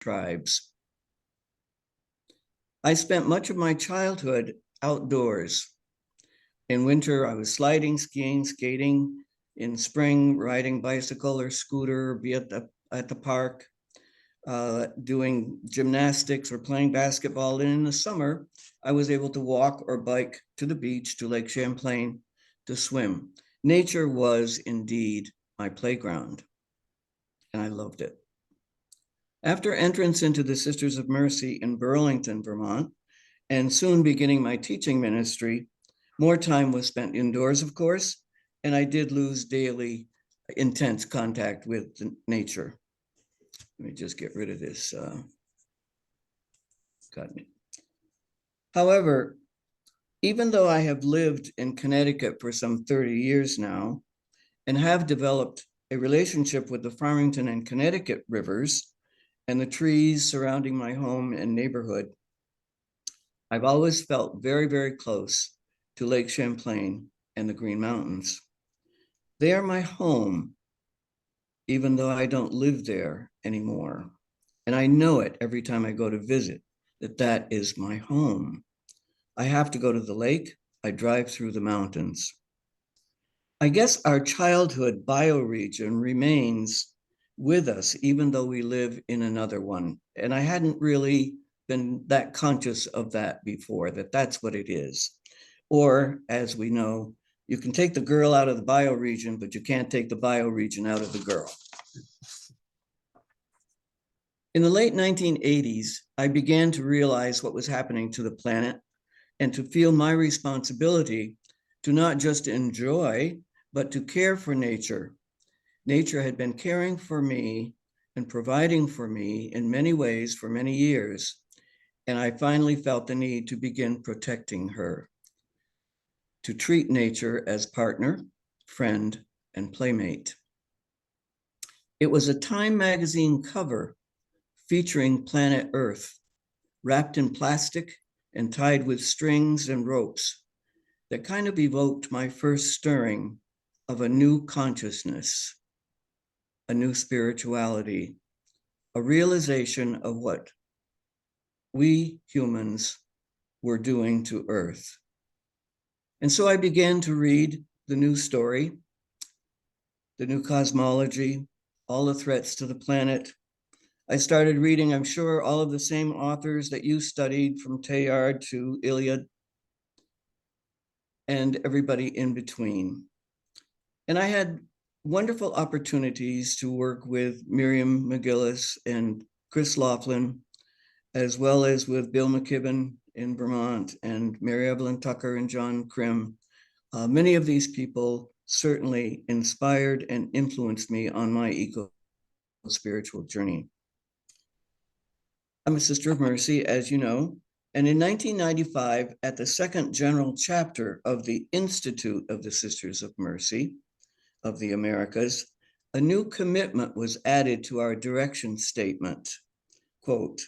tribes. I spent much of my childhood outdoors. In winter, I was sliding, skiing, skating. In spring, riding bicycle or scooter, or be at the park, doing gymnastics or playing basketball. And in the summer, I was able to walk or bike to the beach, to Lake Champlain, to swim. Nature was indeed my playground, and I loved it. After entrance into the Sisters of Mercy in Burlington, Vermont, and soon beginning my teaching ministry, more time was spent indoors, of course, and I did lose daily intense contact with nature. Let me just get rid of this. Got me. However, even though I have lived in Connecticut for some 30 years now and have developed a relationship with the Farmington and Connecticut rivers and the trees surrounding my home and neighborhood, I've always felt very, very close to Lake Champlain and the Green Mountains. They are my home, even though I don't live there anymore. And I know it every time I go to visit, that is my home. I have to go to the lake, I drive through the mountains. I guess our childhood bioregion remains with us, even though we live in another one. And I hadn't really been that conscious of that before, that's what it is. Or, as we know, you can take the girl out of the bioregion, but you can't take the bioregion out of the girl. In the late 1980s, I began to realize what was happening to the planet and to feel my responsibility to not just enjoy, but to care for nature. Nature had been caring for me and providing for me in many ways for many years, and I finally felt the need to begin protecting her, to treat nature as partner, friend, and playmate. It was a Time magazine cover featuring planet Earth, wrapped in plastic and tied with strings and ropes, that kind of evoked my first stirring of a new consciousness, a new spirituality, a realization of what we humans were doing to Earth. And so I began to read the new story, the new cosmology, all the threats to the planet. I started reading, I'm sure, all of the same authors that you studied, from Teilhard to Iliad, and everybody in between. And I had wonderful opportunities to work with Miriam McGillis and Chris Laughlin, as well as with Bill McKibben in Vermont and Mary Evelyn Tucker and John Krim. Many of these people certainly inspired and influenced me on my eco-spiritual journey. I'm a Sister of Mercy, as you know, and in 1995, at the second general chapter of the Institute of the Sisters of Mercy of the Americas, a new commitment was added to our direction statement, quote,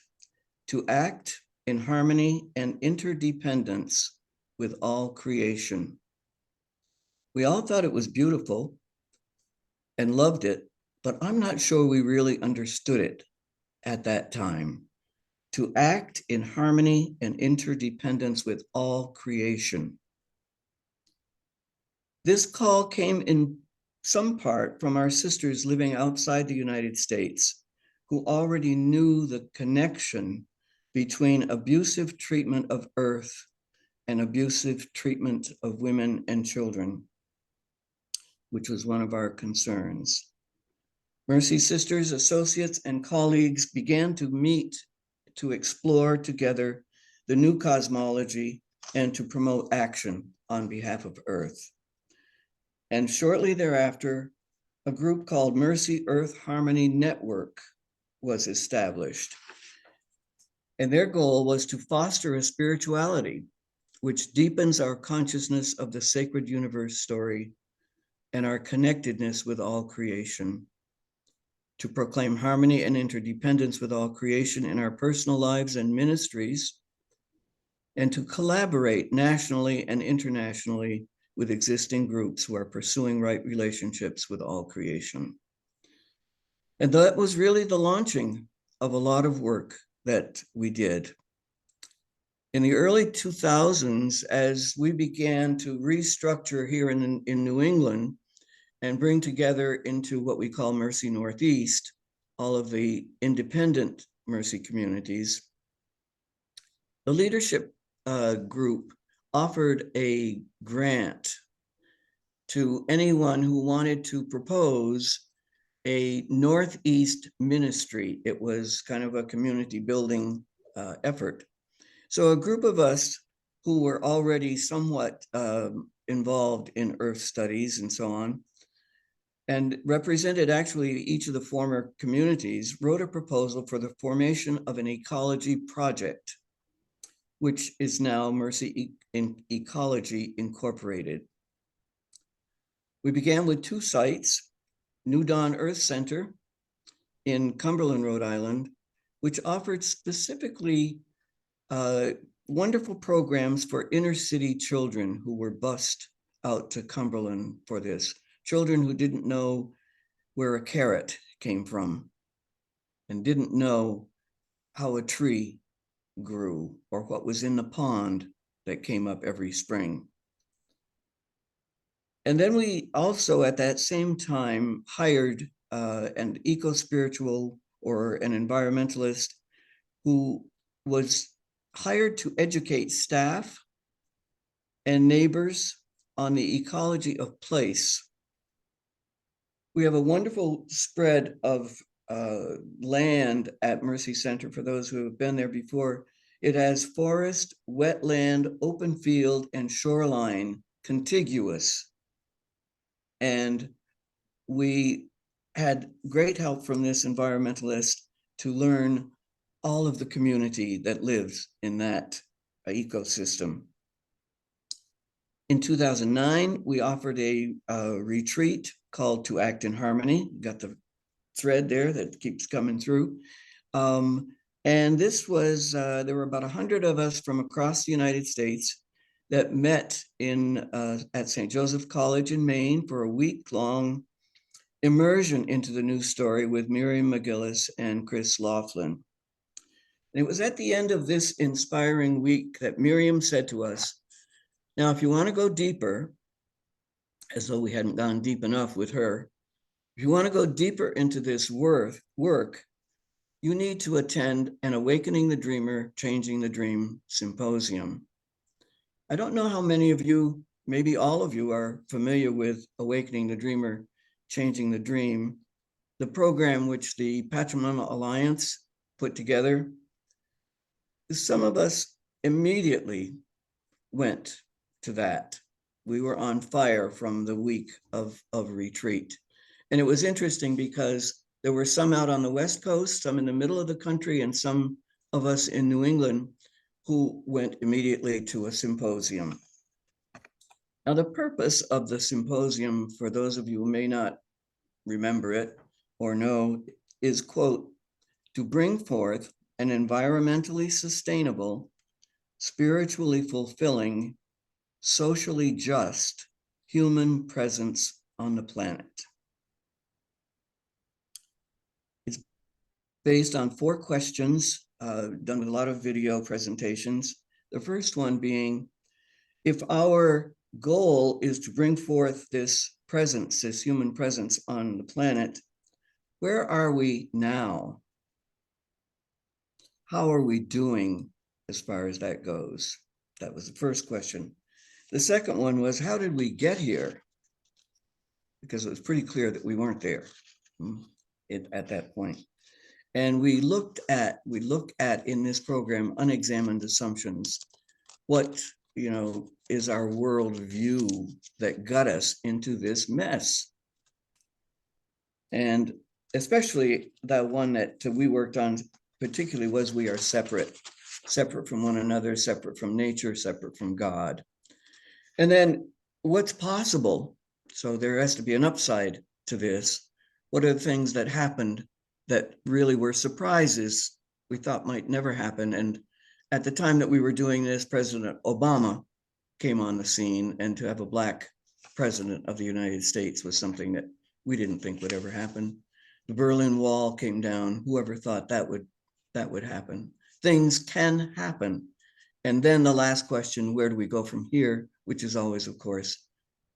to act in harmony and interdependence with all creation. We all thought it was beautiful and loved it, but I'm not sure we really understood it at that time. To act in harmony and interdependence with all creation. This call came in some part from our sisters living outside the United States, who already knew the connection between abusive treatment of Earth and abusive treatment of women and children, which was one of our concerns. Mercy sisters, associates, and colleagues began to meet to explore together the new cosmology and to promote action on behalf of Earth. And shortly thereafter, a group called Mercy Earth Harmony Network was established. And their goal was to foster a spirituality which deepens our consciousness of the sacred universe story and our connectedness with all creation, to proclaim harmony and interdependence with all creation in our personal lives and ministries, and to collaborate nationally and internationally with existing groups who are pursuing right relationships with all creation. And that was really the launching of a lot of work that we did. In the early 2000s, as we began to restructure here in New England and bring together into what we call Mercy Northeast, all of the independent Mercy communities, the leadership group offered a grant to anyone who wanted to propose a Northeast ministry. It was kind of a community building effort. So a group of us who were already somewhat involved in Earth studies and so on, and represented actually each of the former communities, wrote a proposal for the formation of an ecology project, which is now Mercy Ecology Incorporated. We began with 2 sites, New Dawn Earth Center in Cumberland, Rhode Island, which offered specifically wonderful programs for inner city children who were bused out to Cumberland for this. Children who didn't know where a carrot came from and didn't know how a tree grew or what was in the pond that came up every spring. And then we also at that same time hired an eco-spiritual or an environmentalist who was hired to educate staff and neighbors on the ecology of place. We have a wonderful spread of land at Mercy Center for those who have been there before. It has forest, wetland, open field, and shoreline contiguous. And we had great help from this environmentalist to learn all of the community that lives in that ecosystem. In 2009, we offered a retreat called To Act in Harmony. Got the thread there that keeps coming through. And this was, there were about 100 of us from across the United States that met at St. Joseph College in Maine for a week-long immersion into the news story with Miriam McGillis and Chris Laughlin. And it was at the end of this inspiring week that Miriam said to us, now, if you want to go deeper, as though we hadn't gone deep enough with her, if you want to go deeper into this work, you need to attend an Awakening the Dreamer, Changing the Dream symposium. I don't know how many of you, maybe all of you, are familiar with Awakening the Dreamer, Changing the Dream, the program which the Patrimonial Alliance put together. Some of us immediately went to that. We were on fire from the week of retreat. And it was interesting because there were some out on the West Coast, some in the middle of the country, and some of us in New England who went immediately to a symposium. Now, the purpose of the symposium, for those of you who may not remember it or know, is, quote, to bring forth an environmentally sustainable, spiritually fulfilling, socially just human presence on the planet. It's based on 4 questions done with a lot of video presentations. The first one being, if our goal is to bring forth this presence, this human presence on the planet, where are we now? How are we doing as far as that goes? That was the first question. The second one was, how did we get here? Because it was pretty clear that we weren't there at that point. And we look at in this program unexamined assumptions. What, is our worldview that got us into this mess? And especially that one that we worked on particularly was we are separate from one another, separate from nature, separate from God. And then what's possible? So there has to be an upside to this. What are the things that happened that really were surprises we thought might never happen? And at the time that we were doing this, President Obama came on the scene, and to have a Black president of the United States was something that we didn't think would ever happen. The Berlin Wall came down. Whoever thought that would that would happen. Things can happen. And then the last question, where do we go from here? Which is always, of course,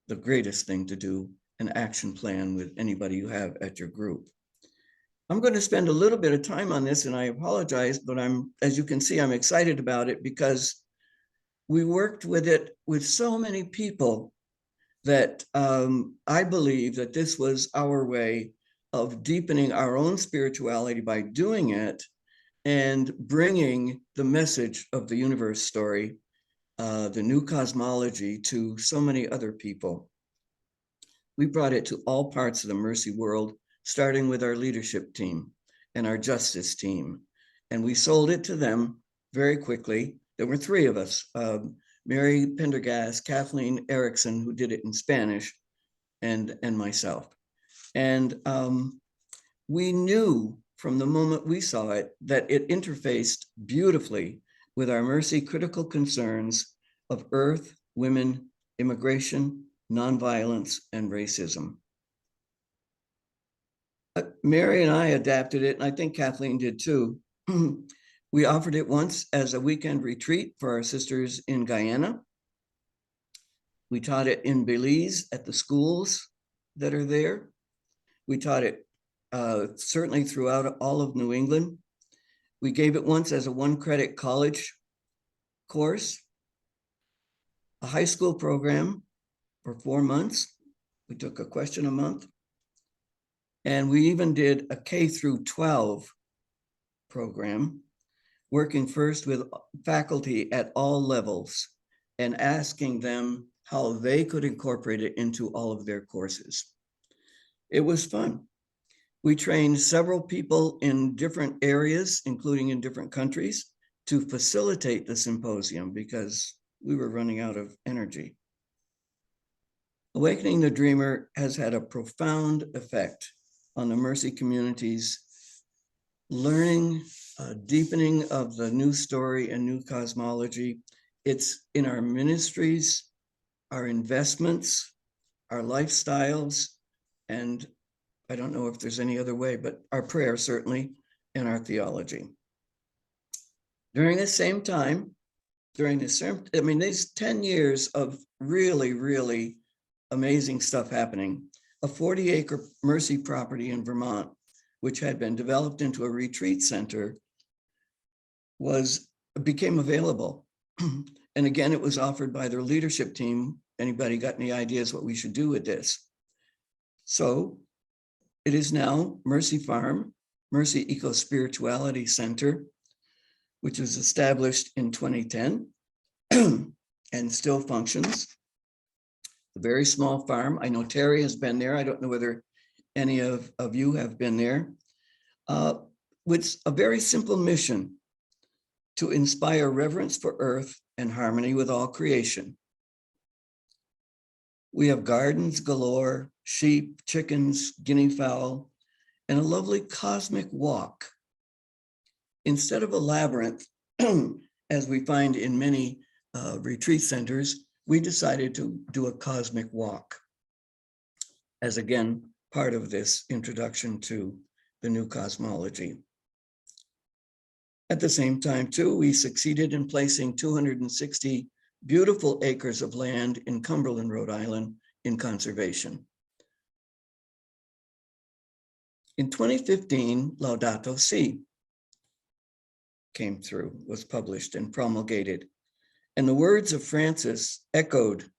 the greatest thing to do, an action plan with anybody you have at your group. I'm going to spend a little bit of time on this, and I apologize, but as you can see, I'm excited about it because we worked with it with so many people that I believe that this was our way of deepening our own spirituality by doing it and bringing the message of the universe story, the new cosmology, to so many other people. We brought it to all parts of the Mercy world, starting with our leadership team and our justice team. And we sold it to them very quickly. There were three of us, Mary Pendergast, Kathleen Erickson, who did it in Spanish, and myself. And we knew from the moment we saw it that it interfaced beautifully with our Mercy critical concerns of Earth, women, immigration, nonviolence, and racism. Mary and I adapted it, and I think Kathleen did too. We offered it once as a weekend retreat for our sisters in Guyana. We taught it in Belize at the schools that are there. We taught it certainly throughout all of New England. We gave it once as a one-credit college course, a high school program for 4 months. We took a question a month. And we even did a K through 12 program, working first with faculty at all levels and asking them how they could incorporate it into all of their courses. It was fun. We trained several people in different areas, including in different countries, to facilitate the symposium because we were running out of energy. Awakening the Dreamer has had a profound effect on the Mercy community's learning, deepening of the new story and new cosmology. It's in our ministries, our investments, our lifestyles, and I don't know if there's any other way, but our prayer certainly, and our theology. During the same time, these 10 years of really, really amazing stuff happening, a 40-acre Mercy property in Vermont, which had been developed into a retreat center, became available. And again, it was offered by their leadership team. Anybody got any ideas what we should do with this? So it is now Mercy Farm, Mercy Eco-Spirituality Center, which was established in 2010 and still functions. A very small farm. I know Terry has been there. I don't know whether any of you have been there. With a very simple mission to inspire reverence for Earth and harmony with all creation. We have gardens galore, sheep, chickens, guinea fowl, and a lovely cosmic walk. Instead of a labyrinth, as we find in many retreat centers, we decided to do a cosmic walk as, again, part of this introduction to the new cosmology. At the same time, too, we succeeded in placing 260 beautiful acres of land in Cumberland, Rhode Island, in conservation. In 2015, Laudato Si came through, was published and promulgated. And the words of Francis echoed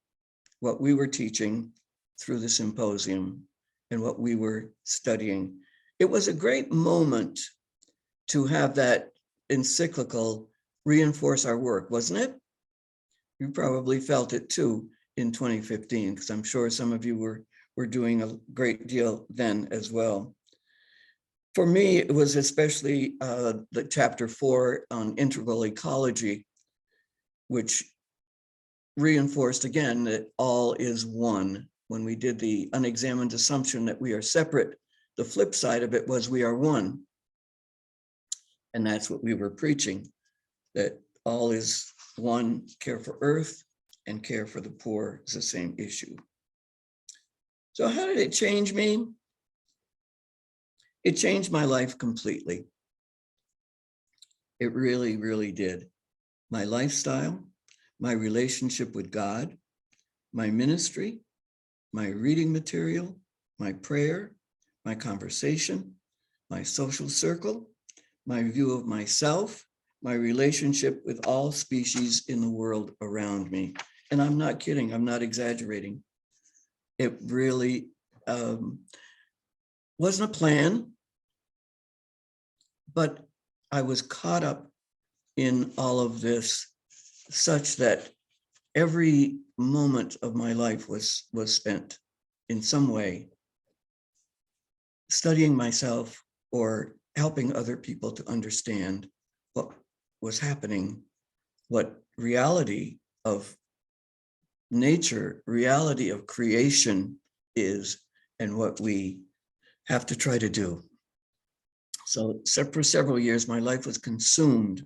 what we were teaching through the symposium and what we were studying. It was a great moment to have that encyclical reinforce our work, wasn't it? You probably felt it too in 2015, because I'm sure some of you were doing a great deal then as well. For me, it was especially the chapter 4 on integral ecology, which reinforced again that all is one. When we did the unexamined assumption that we are separate, the flip side of it was we are one. And that's what we were preaching, that all is one, care for Earth and care for the poor is the same issue. So how did it change me? It changed my life completely. It really, really did. My lifestyle, my relationship with God, my ministry, my reading material, my prayer, my conversation, my social circle, my view of myself, my relationship with all species in the world around me. And I'm not kidding, I'm not exaggerating. It really wasn't a plan, but I was caught up in all of this such that every moment of my life was spent in some way studying myself or helping other people to understand what was happening, what reality of nature, reality of creation is, and what we have to try to do. So for several years, my life was consumed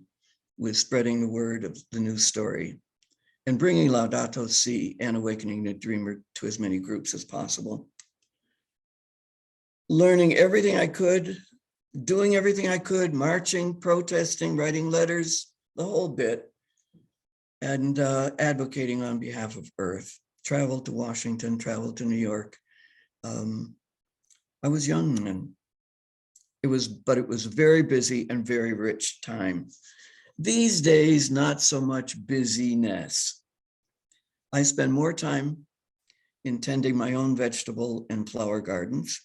with spreading the word of the new story and bringing Laudato Si and Awakening the Dreamer to as many groups as possible. Learning everything I could, doing everything I could, marching, protesting, writing letters, the whole bit, and advocating on behalf of Earth. Traveled to Washington, traveled to New York. I was young then. But it was very busy and very rich time. These days, not so much busyness. I spend more time in tending my own vegetable and flower gardens,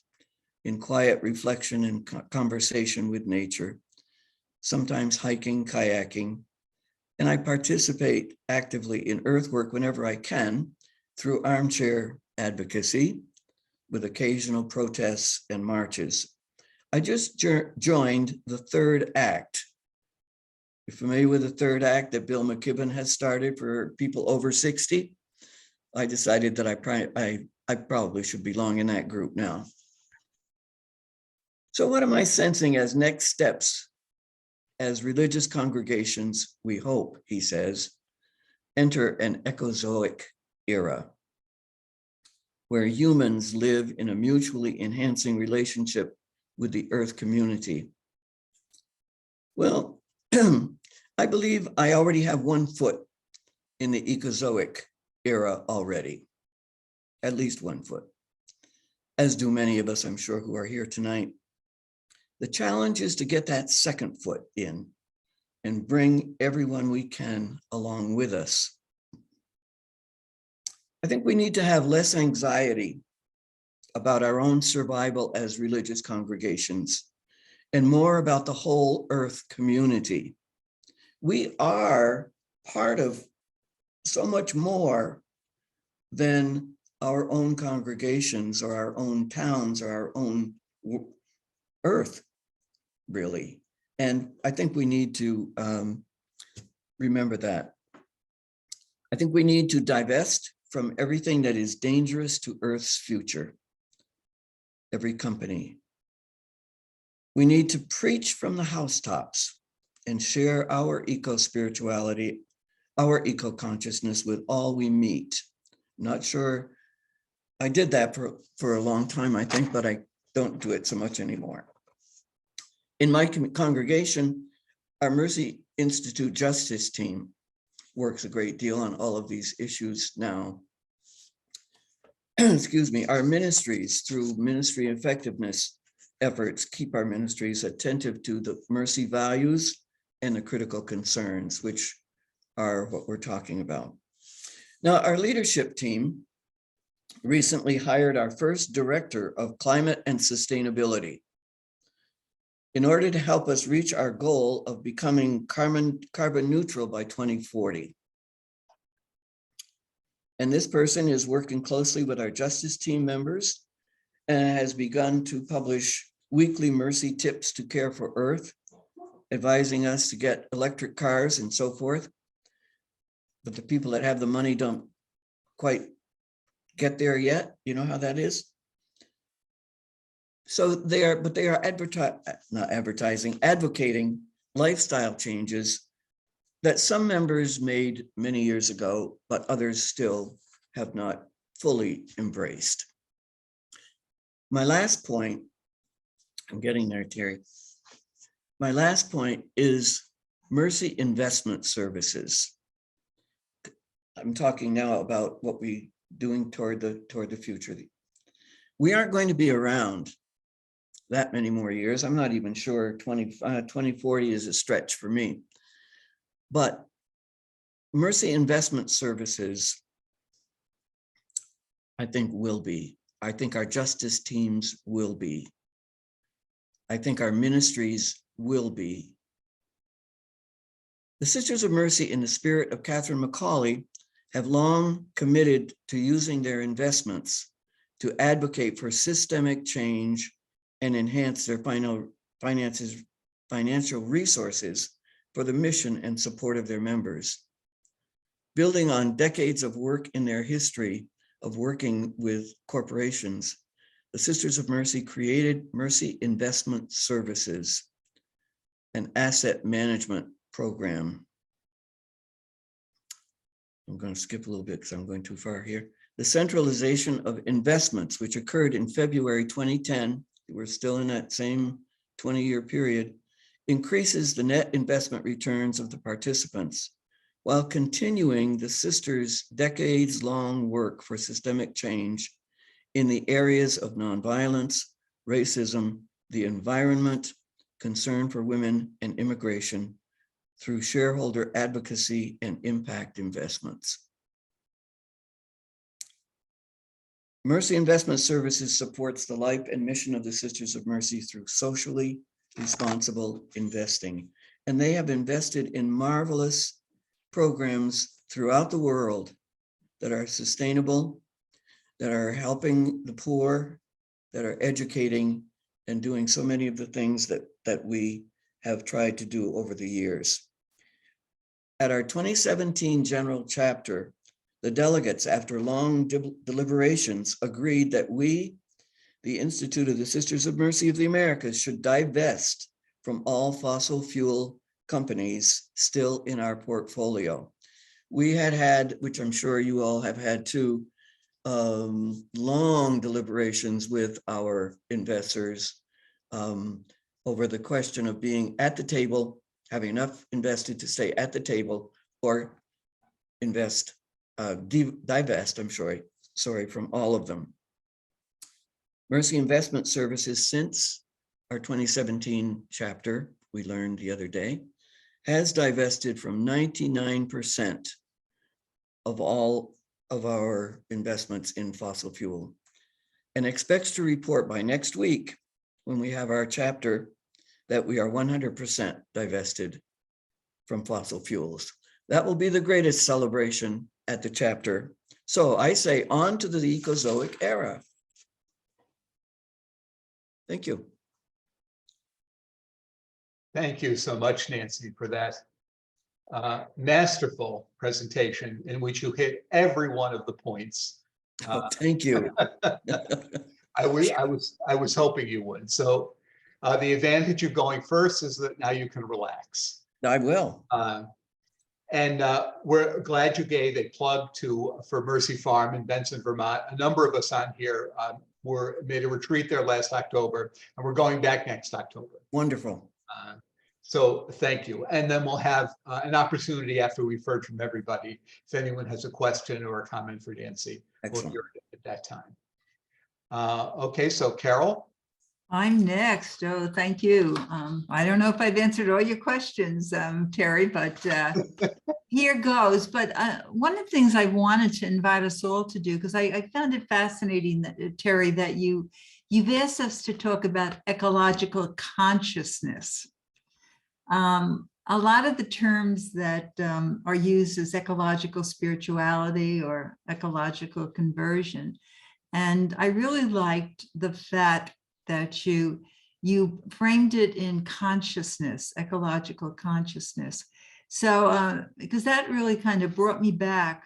in quiet reflection and conversation with nature, sometimes hiking, kayaking, and I participate actively in earthwork whenever I can through armchair advocacy with occasional protests and marches. I just joined the third act. You're familiar with the third act that Bill McKibben has started for people over 60? I decided that I probably should belong in that group now. So what am I sensing as next steps as religious congregations, we hope, he says, enter an ecozoic era where humans live in a mutually enhancing relationship with the earth community? Well, I believe I already have one foot in the ecozoic era already, at least one foot, as do many of us, I'm sure, who are here tonight. The challenge is to get that second foot in and bring everyone we can along with us. I think we need to have less anxiety about our own survival as religious congregations and more about the whole earth community. We are part of so much more than our own congregations or our own towns or our own earth, really. And I think we need to remember that. I think we need to divest from everything that is dangerous to Earth's future, every company. We need to preach from the housetops and share our eco-spirituality, our eco-consciousness with all we meet. Not sure, I did that for a long time, I think, but I don't do it so much anymore. In my congregation, our Mercy Institute Justice team works a great deal on all of these issues now. Excuse me, our ministries through ministry effectiveness efforts keep our ministries attentive to the Mercy values and the critical concerns, which are what we're talking about. Now, our leadership team recently hired our first director of climate and sustainability in order to help us reach our goal of becoming carbon neutral by 2040. And this person is working closely with our justice team members and has begun to publish weekly Mercy tips to care for Earth, advising us to get electric cars and so forth. But the people that have the money don't quite get there yet. You know how that is? So they are advocating lifestyle changes that some members made many years ago, but others still have not fully embraced. My last point, I'm getting there, Terry. My last point is Mercy Investment Services. I'm talking now about what we're doing toward the future. We aren't going to be around that many more years. I'm not even sure 2040 is a stretch for me. But Mercy Investment Services, I think, will be. I think our justice teams will be. I think our ministries will be. The Sisters of Mercy, in the spirit of Catherine Macaulay, have long committed to using their investments to advocate for systemic change and enhance their financial resources for the mission and support of their members. Building on decades of work in their history of working with corporations, the Sisters of Mercy created Mercy Investment Services, an asset management program. I'm going to skip a little bit because I'm going too far here. The centralization of investments, which occurred in February 2010, we're still in that same 20-year period, increases the net investment returns of the participants while continuing the sisters' decades-long work for systemic change in the areas of nonviolence, racism, the environment, concern for women, and immigration through shareholder advocacy and impact investments. Mercy Investment Services supports the life and mission of the Sisters of Mercy through socially responsible investing. And they have invested in marvelous programs throughout the world that are sustainable, that are helping the poor, that are educating and doing so many of the things that we have tried to do over the years. At our 2017 General Chapter, the delegates, after long deliberations, agreed that we, the Institute of the Sisters of Mercy of the Americas, should divest from all fossil fuel companies still in our portfolio. We had, which I'm sure you all have had too, long deliberations with our investors over the question of being at the table, having enough invested to stay at the table, or divest, I'm sorry, from all of them. Mercy Investment Services, since our 2017 chapter, we learned the other day, has divested from 99% of all of our investments in fossil fuel, and expects to report by next week, when we have our chapter, that we are 100% divested from fossil fuels. That will be the greatest celebration at the chapter. So I say, on to the Ecozoic era. Thank you. Thank you so much, Nancy, for that masterful presentation in which you hit every one of the points. Thank you. I was hoping you would. So the advantage of going first is that now you can relax. I will. And we're glad you gave a plug for Mercy Farm in Benson, Vermont. A number of us on here made a retreat there last October, and we're going back next October. Wonderful. So thank you. And then we'll have an opportunity after we've heard from everybody. If anyone has a question or a comment for Nancy, Excellent. we'll hear it at that time. Okay, so Carol. I'm next. Oh, thank you. I don't know if I've answered all your questions, Terry, but here goes. But one of the things I wanted to invite us all to do, because I found it fascinating, that, Terry, that you've asked us to talk about ecological consciousness. A lot of the terms that are used as ecological spirituality or ecological conversion. And I really liked the fact that you framed it in consciousness, ecological consciousness. So because that really kind of brought me back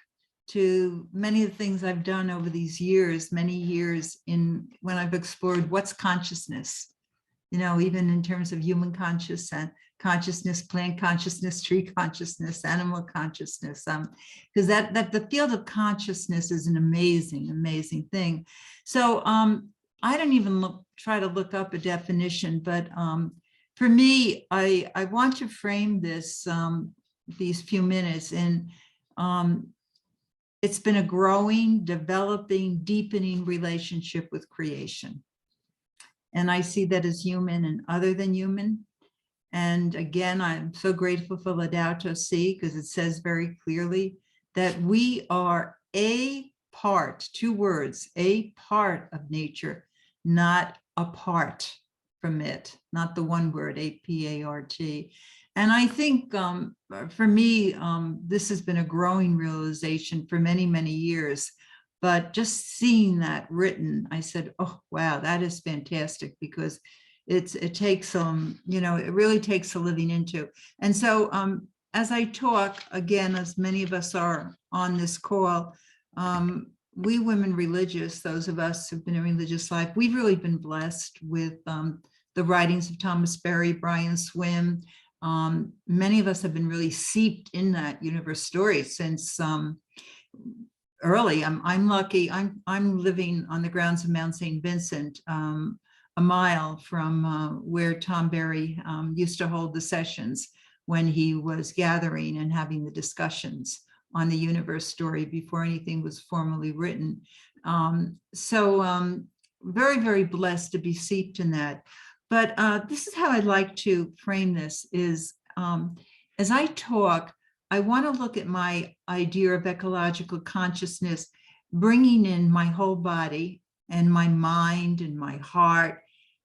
to many of the things I've done over these years, many years when I've explored what's consciousness, even in terms of human consciousness, plant consciousness, tree consciousness, animal consciousness, because that the field of consciousness is an amazing, amazing thing. So I don't even try to look up a definition, but for me, I want to frame this, these few minutes in, it's been a growing, developing, deepening relationship with creation. And I see that as human and other than human. And again, I'm so grateful for Laudato Si, because it says very clearly that we are a part, 2 words, a part of nature, not apart from it, not the one word, A-P-A-R-T. And I think for me, this has been a growing realization for many, many years. But just seeing that written, I said, oh, wow, that is fantastic, because it takes it really takes a living into. And so as I talk, again, as many of us are on this call, we women religious, those of us who've been in religious life, we've really been blessed with the writings of Thomas Berry, Brian Swim. Many of us have been really seeped in that universe story since early. I'm lucky. I'm living on the grounds of Mount St. Vincent, a mile from where Tom Berry used to hold the sessions when he was gathering and having the discussions on the universe story before anything was formally written. Very, very blessed to be seeped in that. But this is how I'd like to frame this is, as I talk, I want to look at my idea of ecological consciousness, bringing in my whole body and my mind and my heart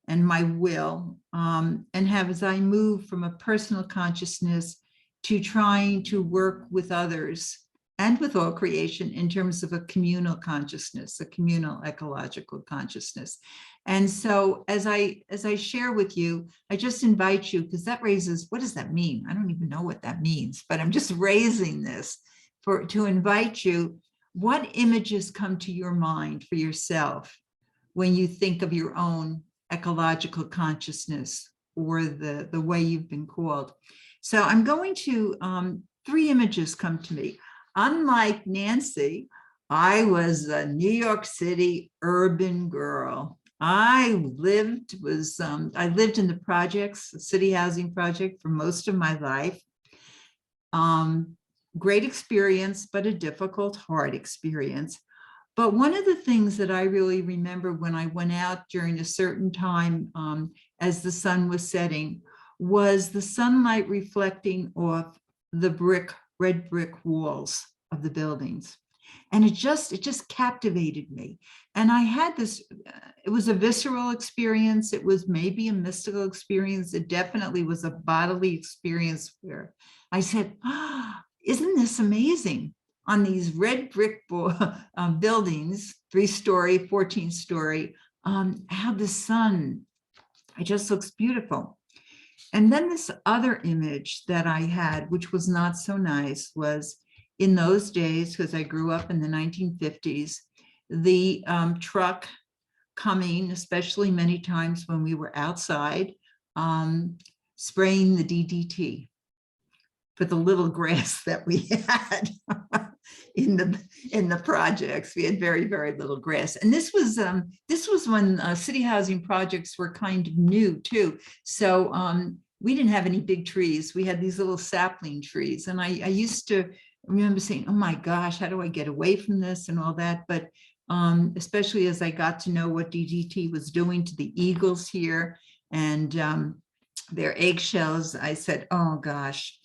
and my will, and have, as I move from a personal consciousness to trying to work with others and with all creation in terms of a communal consciousness, a communal ecological consciousness. And so as I share with you, I just invite you, because that raises, what does that mean? I don't even know what that means, but I'm just raising this to invite you, what images come to your mind for yourself when you think of your own ecological consciousness or the way you've been called. So I'm going to, 3 images come to me. Unlike Nancy, I was a New York City urban girl. I lived in the projects, the city housing project, for most of my life. Great experience, but a difficult, hard experience. But one of the things that I really remember when I went out during a certain time as the sun was setting was the sunlight reflecting off the red brick walls of the buildings. And it just captivated me. And I had this, it was a visceral experience. It was maybe a mystical experience. It definitely was a bodily experience where I said, isn't this amazing? On these red brick buildings, 3-story, 14-story, how the sun, it just looks beautiful. And then this other image that I had, which was not so nice, was in those days, because I grew up in the 1950s, the truck coming, especially many times when we were outside, spraying the DDT for the little grass that we had in the projects. We had very, very little grass. And this was when city housing projects were kind of new too. So we didn't have any big trees. We had these little sapling trees. And I used to remember saying, oh my gosh, how do I get away from this and all that? But especially as I got to know what DDT was doing to the eagles here and their eggshells, I said, oh gosh.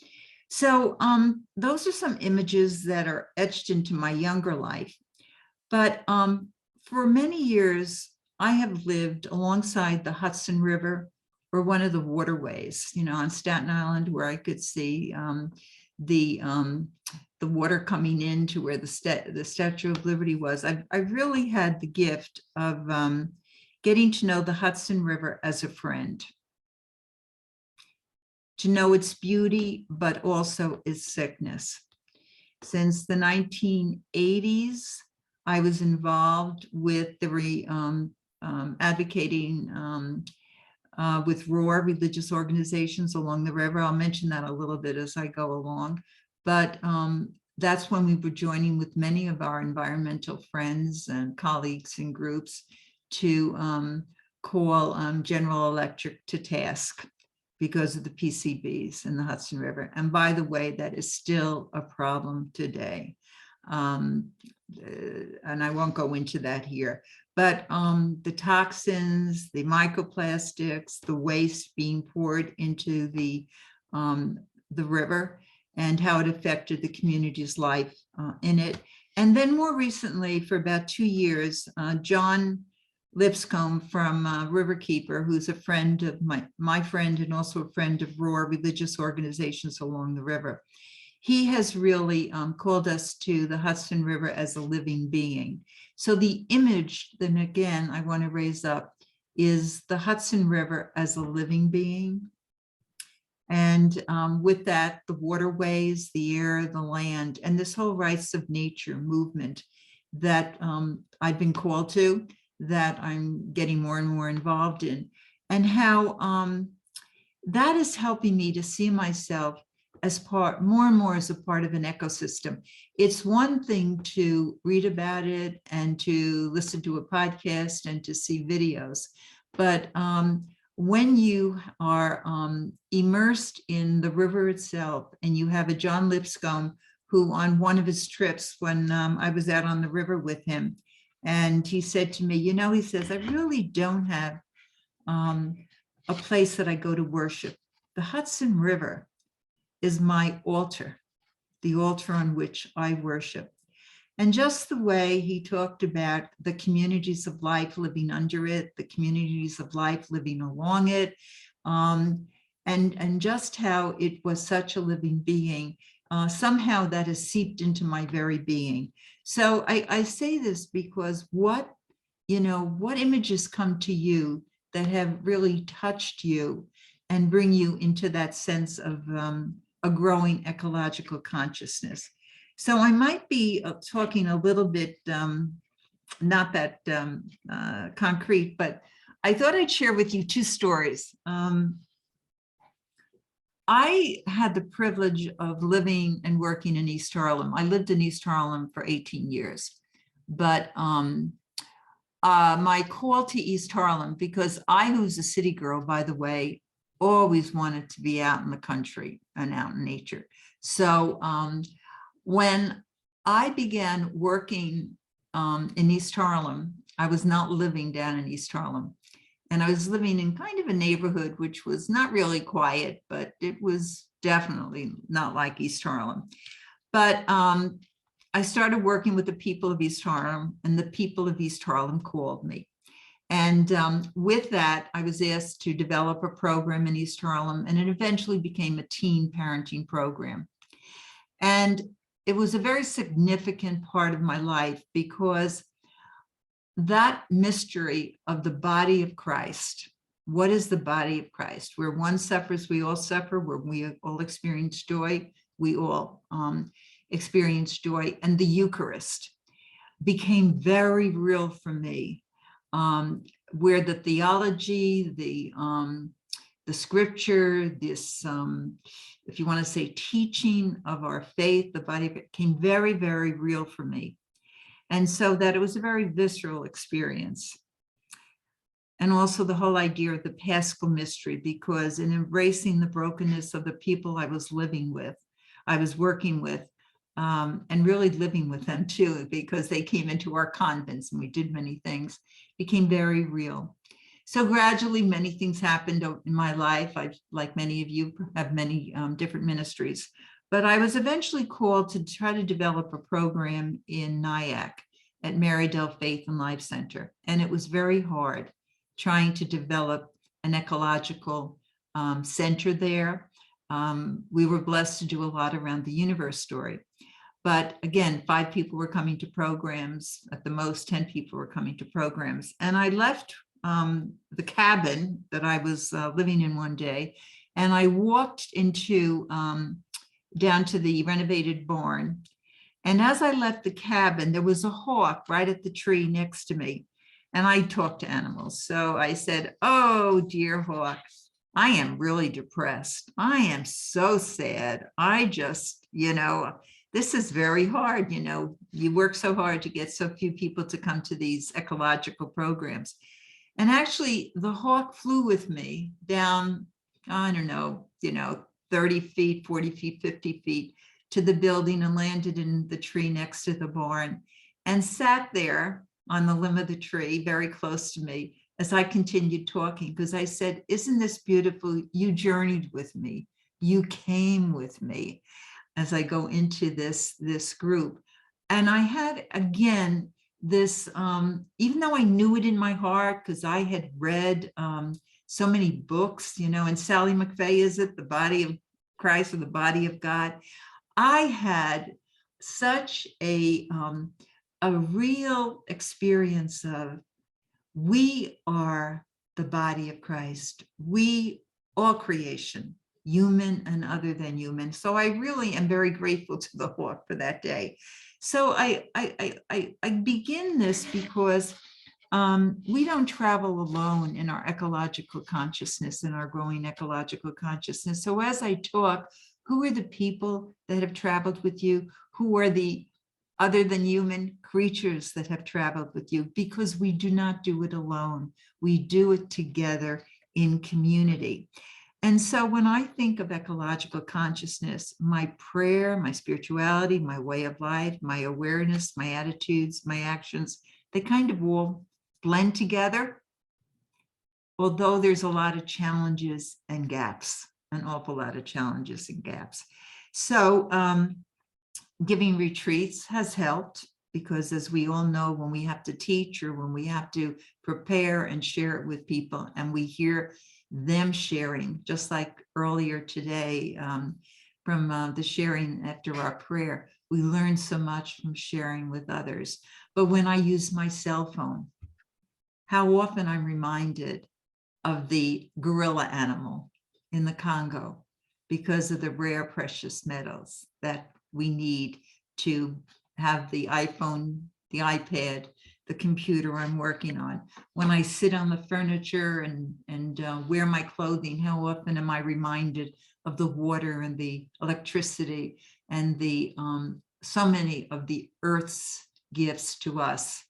So those are some images that are etched into my younger life. But for many years, I have lived alongside the Hudson River or one of the waterways, on Staten Island, where I could see the water coming into where the Statue of Liberty was. I really had the gift of getting to know the Hudson River as a friend, to know its beauty, but also its sickness. Since the 1980s, I was involved with the advocating with ROAR, religious organizations along the river. I'll mention that a little bit as I go along. But that's when we were joining with many of our environmental friends and colleagues and groups to call General Electric to task because of the PCBs in the Hudson River. And by the way, that is still a problem today. And I won't go into that here, but the toxins, the microplastics, the waste being poured into the river and how it affected the community's life in it. And then more recently, for about 2 years, John Lipscomb from Riverkeeper, who's a friend of my friend and also a friend of ROAR, religious organizations along the river. He has really called us to the Hudson River as a living being. So the image, then again, I want to raise up is the Hudson River as a living being. And with that, the waterways, the air, the land, and this whole rights of nature movement that I've been called to, that I'm getting more and more involved in, and how that is helping me to see myself as more and more as a part of an ecosystem. It's one thing to read about it and to listen to a podcast and to see videos, but when you are immersed in the river itself, and you have a John Lipscomb who on one of his trips, when I was out on the river with him, and he said to me, he says, I really don't have a place that I go to worship. The Hudson River is my altar, the altar on which I worship. And just the way he talked about the communities of life living under it, the communities of life living along it, and just how it was such a living being, somehow that has seeped into my very being. So I say this because what images come to you that have really touched you and bring you into that sense of a growing ecological consciousness. So I might be talking a little bit, not that concrete, but I thought I'd share with you 2 stories. I had the privilege of living and working in East Harlem. I lived in East Harlem for 18 years, but my call to East Harlem, because I, who's a city girl, by the way, always wanted to be out in the country and out in nature. So when I began working in East Harlem, I was not living down in East Harlem. And I was living in kind of a neighborhood which was not really quiet, but it was definitely not like East Harlem. But I started working with the people of East Harlem, and the people of East Harlem called me. And with that, I was asked to develop a program in East Harlem, and it eventually became a teen parenting program. And it was a very significant part of my life, because that mystery of the body of Christ. What is the body of Christ? Where one suffers, we all suffer. Where we all experience joy, we all experience joy. And the Eucharist became very real for me, where the theology, the scripture, this, if you want to say, teaching of our faith, the body became very, very real for me. And so that it was a very visceral experience. And also the whole idea of the Paschal mystery, because in embracing the brokenness of the people I was living with, I was working with, and really living with them too, because they came into our convents and we did many things, became very real. So gradually many things happened in my life. I, like many of you, have many different ministries. But I was eventually called to try to develop a program in Nyack at Marydale Faith and Life Center. And it was very hard trying to develop an ecological center there. We were blessed to do a lot around the universe story. But again, 5 people were coming to programs. At the most, 10 people were coming to programs. And I left the cabin that I was living in one day, and I walked into down to the renovated barn. And as I left the cabin, there was a hawk right at the tree next to me. And I talked to animals. So I said, oh, dear hawk, I am really depressed. I am so sad. I just, this is very hard. You work so hard to get so few people to come to these ecological programs. And actually, the hawk flew with me down I don't know, 30 feet, 40 feet, 50 feet to the building and landed in the tree next to the barn and sat there on the limb of the tree, very close to me, as I continued talking, because I said, isn't this beautiful? You journeyed with me. You came with me as I go into this group. And I had, again, this, even though I knew it in my heart, because I had read so many books, and Sally McFay, is it The Body of Christ or The Body of God? I had such a real experience of, we are the body of Christ. We, all creation, human and other than human. So I really am very grateful to the Lord for that day. So I begin this because we don't travel alone in our ecological consciousness, in our growing ecological consciousness. So as I talk, who are the people that have traveled with you? Who are the other than human creatures that have traveled with you? Because we do not do it alone. We do it together in community. And so when I think of ecological consciousness, my prayer, my spirituality, my way of life, my awareness, my attitudes, my actions, they kind of all blend together, although there's a lot of challenges and gaps, an awful lot of challenges and gaps. So giving retreats has helped, because as we all know, when we have to teach or when we have to prepare and share it with people, and we hear them sharing, just like earlier today from the sharing after our prayer, we learn so much from sharing with others. But when I use my cell phone, how often I'm reminded of the gorilla animal in the Congo because of the rare precious metals that we need to have the iPhone, the iPad, the computer I'm working on. When I sit on the furniture and wear my clothing, how often am I reminded of the water and the electricity and the so many of the earth's gifts to us,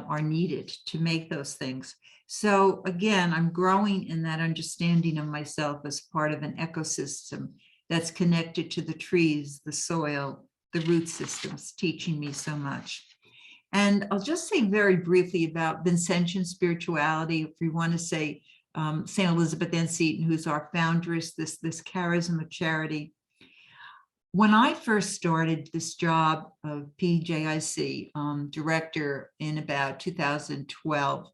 are needed to make those things. So again, I'm growing in that understanding of myself as part of an ecosystem that's connected to the trees, the soil, the root systems, teaching me so much. And I'll just say very briefly about Vincentian spirituality, if we want to say St. Elizabeth Ann Seton, who's our foundress, this charism of charity. When I first started this job of PJIC director in about 2012,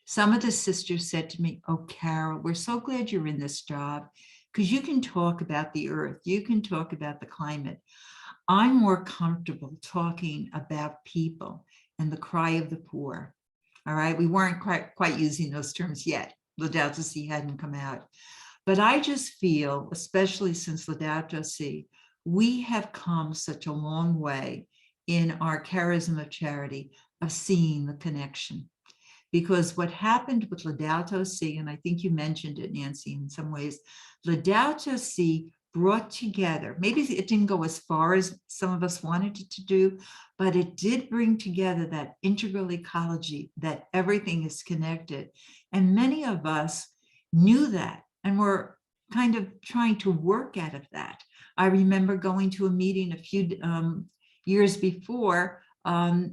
some of the sisters said to me, "Oh, Carol, we're so glad you're in this job because you can talk about the earth, you can talk about the climate. I'm more comfortable talking about people and the cry of the poor." All right, we weren't quite using those terms yet. Laudato Si hadn't come out. But I just feel, especially since Laudato Si, we have come such a long way in our charism of charity of seeing the connection. Because what happened with Laudato Si, and I think you mentioned it, Nancy, in some ways, Laudato Si brought together, maybe it didn't go as far as some of us wanted it to do, but it did bring together that integral ecology, that everything is connected. And many of us knew that and were kind of trying to work out of that. I remember going to a meeting a few years before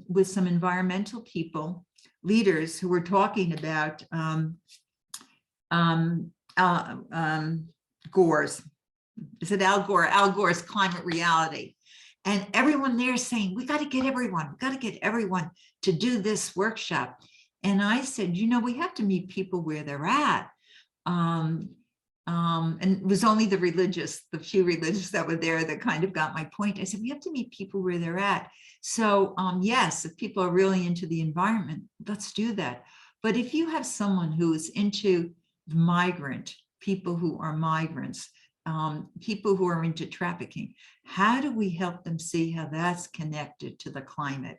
with some environmental people, leaders who were talking about Gore's, is it Al Gore? Al Gore's climate reality. And everyone there saying, we got to get everyone to do this workshop. And I said, we have to meet people where they're at. And it was only the few religious that were there that kind of got my point. I said, we have to meet people where they're at. So yes, if people are really into the environment, let's do that. But if you have someone who is into migrant, people who are migrants, people who are into trafficking, how do we help them see how that's connected to the climate?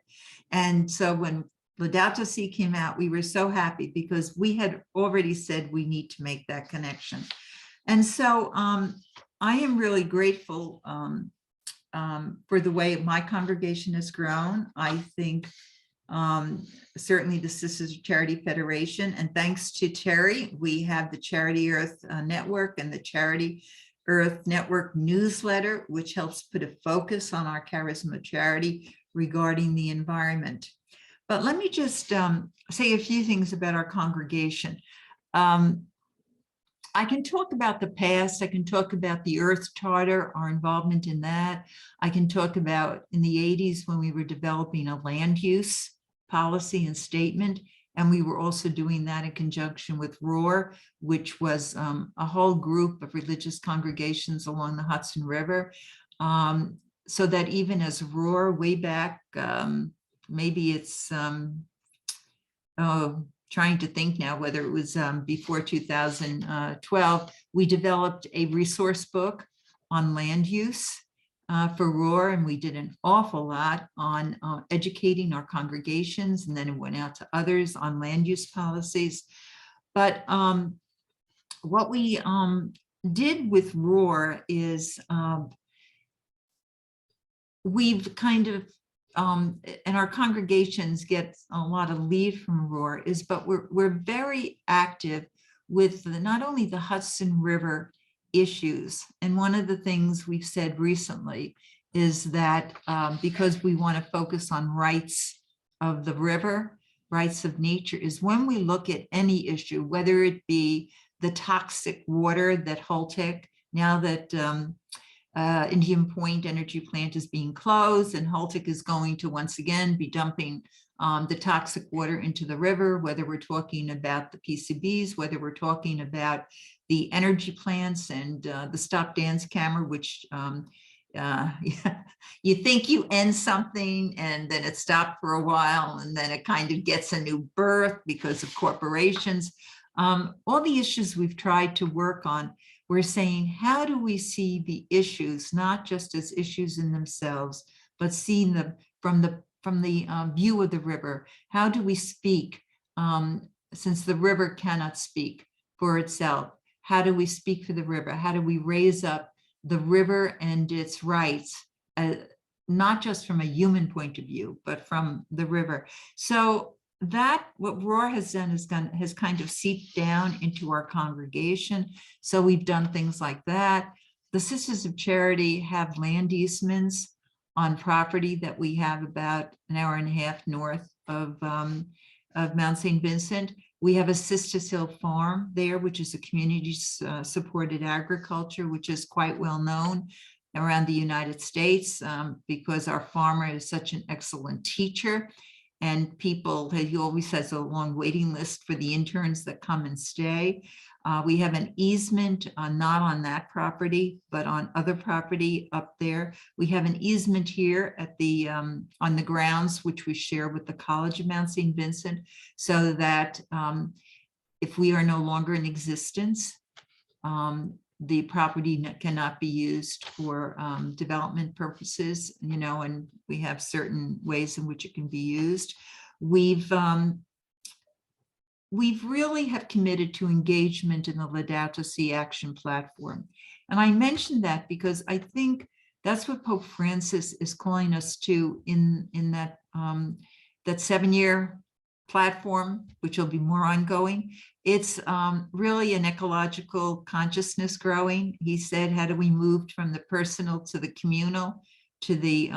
And so when Laudato Si came out, we were so happy because we had already said we need to make that connection. And so I am really grateful for the way my congregation has grown. I think certainly the Sisters of Charity Federation. And thanks to Terry, we have the Charity Earth Network and the Charity Earth Network newsletter, which helps put a focus on our charism of charity regarding the environment. But let me just say a few things about our congregation. I can talk about the past. I can talk about the Earth Charter, our involvement in that. I can talk about in the 80s when we were developing a land use policy and statement. And we were also doing that in conjunction with ROAR, which was a whole group of religious congregations along the Hudson River. So that even as ROAR way back, maybe it's, trying to think now whether it was before 2012, we developed a resource book on land use for ROAR, and we did an awful lot on educating our congregations, and then it went out to others on land use policies. But what we did with ROAR is we've kind of and our congregations get a lot of lead from ROAR but we're very active with not only the Hudson River issues. And one of the things we've said recently is that because we want to focus on rights of the river, rights of nature, is when we look at any issue, whether it be the toxic water that Holtec, now that Indian Point Energy Plant is being closed, and Holtec is going to once again be dumping the toxic water into the river, whether we're talking about the PCBs, whether we're talking about the energy plants and the stop dance camera, which you think you end something and then it stopped for a while and then it kind of gets a new birth because of corporations. All the issues we've tried to work on, we're saying, how do we see the issues, not just as issues in themselves, but seeing them from the view of the river? How do we speak, since the river cannot speak for itself? How do we speak for the river? How do we raise up the river and its rights, not just from a human point of view, but from the river? So that, what ROAR has done has kind of seeped down into our congregation. So we've done things like that. The Sisters of Charity have land easements on property that we have about an hour and a half north of Mount St. Vincent. We have a Sisters Hill farm there, which is a community supported agriculture, which is quite well known around the United States because our farmer is such an excellent teacher. And people, he always has a long waiting list for the interns that come and stay. We have an easement, not on that property, but on other property up there. We have an easement here at the on the grounds, which we share with the College of Mount St. Vincent, so that if we are no longer in existence, the property cannot be used for development purposes, you know, and we have certain ways in which it can be used. We've really have committed to engagement in the Laudato Si Action platform. And I mentioned that because I think that's what Pope Francis is calling us to in that, that 7-year platform, which will be more ongoing. It's really an ecological consciousness growing. He said, how do we move from the personal to the communal to the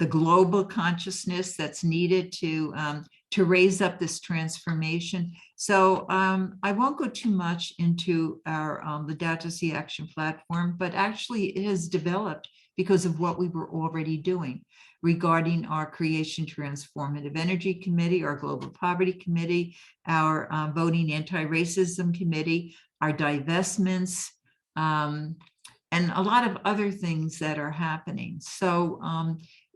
global consciousness that's needed to raise up this transformation? So I won't go too much into our Laudato Si Action platform, but actually it has developed because of what we were already doing regarding our Creation Transformative Energy Committee, our Global Poverty Committee, our Voting Anti-Racism Committee, our divestments, and a lot of other things that are happening. So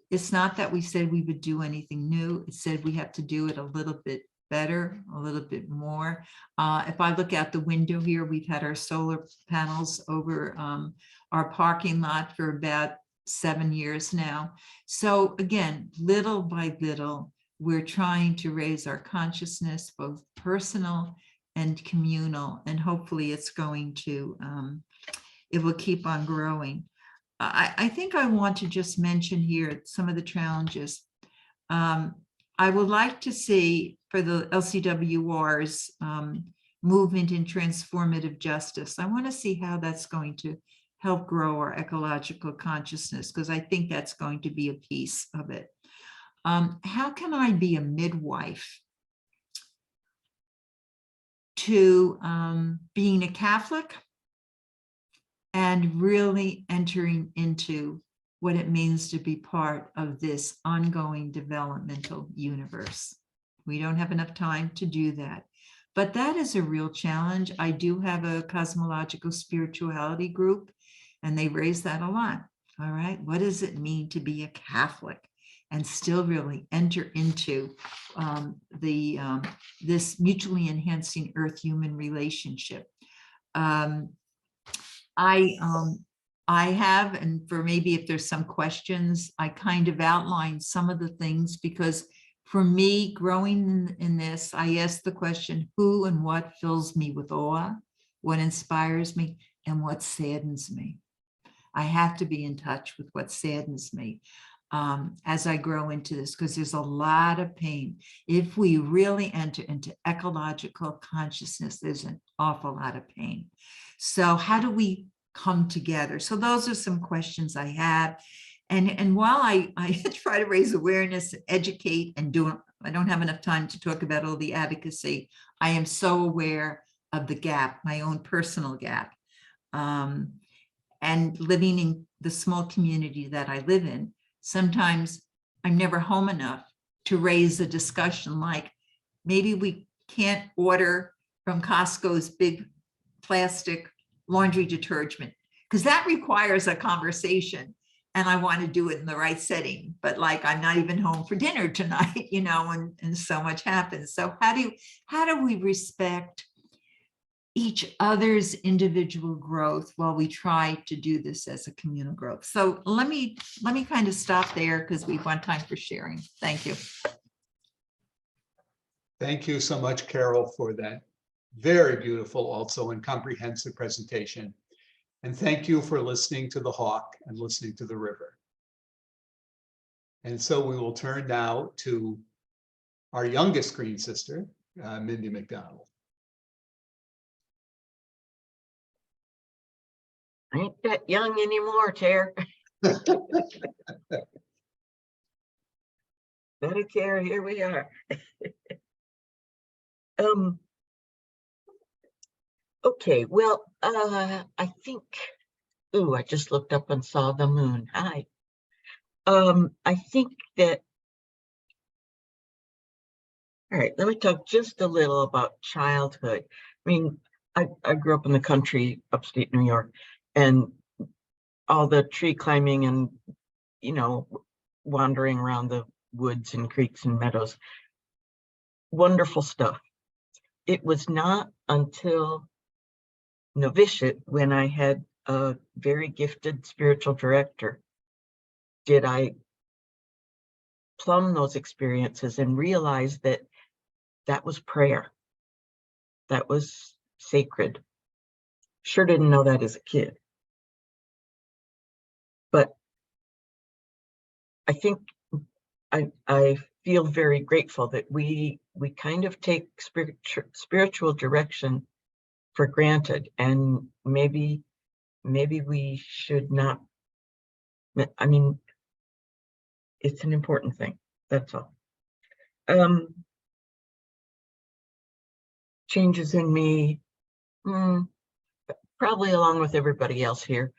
it's not that we said we would do anything new. It said we have to do it a little bit better, a little bit more. If I look out the window here, we've had our solar panels over our parking lot for about 7 years now. So again, little by little, we're trying to raise our consciousness, both personal and communal, and hopefully it's going to, it will keep on growing. I think I want to just mention here some of the challenges. I would like to see for the LCWR's movement in transformative justice. I want to see how that's going to help grow our ecological consciousness, because I think that's going to be a piece of it. How can I be a midwife to being a Catholic and really entering into what it means to be part of this ongoing developmental universe? We don't have enough time to do that, but that is a real challenge. I do have a cosmological spirituality group, and they raise that a lot. All right, what does it mean to be a Catholic and still really enter into this mutually enhancing Earth-human relationship? I have, and for maybe if there's some questions, I kind of outlined some of the things, because for me, growing in this, I ask the question, who and what fills me with awe, what inspires me, and what saddens me? I have to be in touch with what saddens me as I grow into this, because there's a lot of pain. If we really enter into ecological consciousness, there's an awful lot of pain. So how do we come together? So those are some questions I have. And while I try to raise awareness, educate, and I don't have enough time to talk about all the advocacy, I am so aware of the gap, my own personal gap. And living in the small community that I live in, sometimes I'm never home enough to raise a discussion like, maybe we can't order from Costco's big plastic laundry detergent, because that requires a conversation, and I want to do it in the right setting, but like, I'm not even home for dinner tonight, you know, and so much happens. So how do we respect each other's individual growth while we try to do this as a communal growth? So let me kind of stop there, because we want time for sharing. Thank you. Thank you so much, Carol, for that very beautiful also and comprehensive presentation. And thank you for listening to the hawk and listening to the river. And so we will turn now to our youngest green sister, Mindy McDonald. I ain't that young anymore, Chair. Medicare, here we are. Okay, well, I think, ooh, I just looked up and saw the moon. Hi. I think that, all right, let me talk just a little about childhood. I mean, I grew up in the country, upstate New York, and all the tree climbing and, you know, wandering around the woods and creeks and meadows. Wonderful stuff. It was not until novitiate, when I had a very gifted spiritual director, did I plumb those experiences and realize that that was prayer. That was sacred. Sure didn't know that as a kid. But I think I feel very grateful that we kind of take spiritual direction for granted, and maybe we should not. I mean, it's an important thing. That's all. Changes in me, probably along with everybody else here,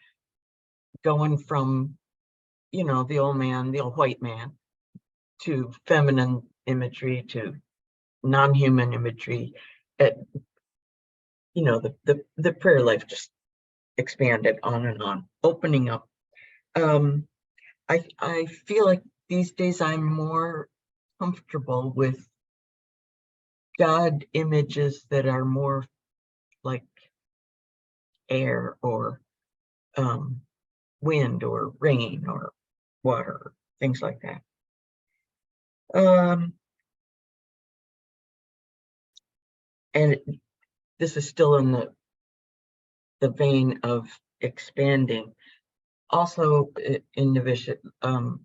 going from, you know, the old man, the old white man, to feminine imagery, to non-human imagery. You know, the prayer life just expanded on and on, opening up. I feel like these days I'm more comfortable with God images that are more like air or wind or rain or water, things like that. And this is still in the vein of expanding. Also in novitiate,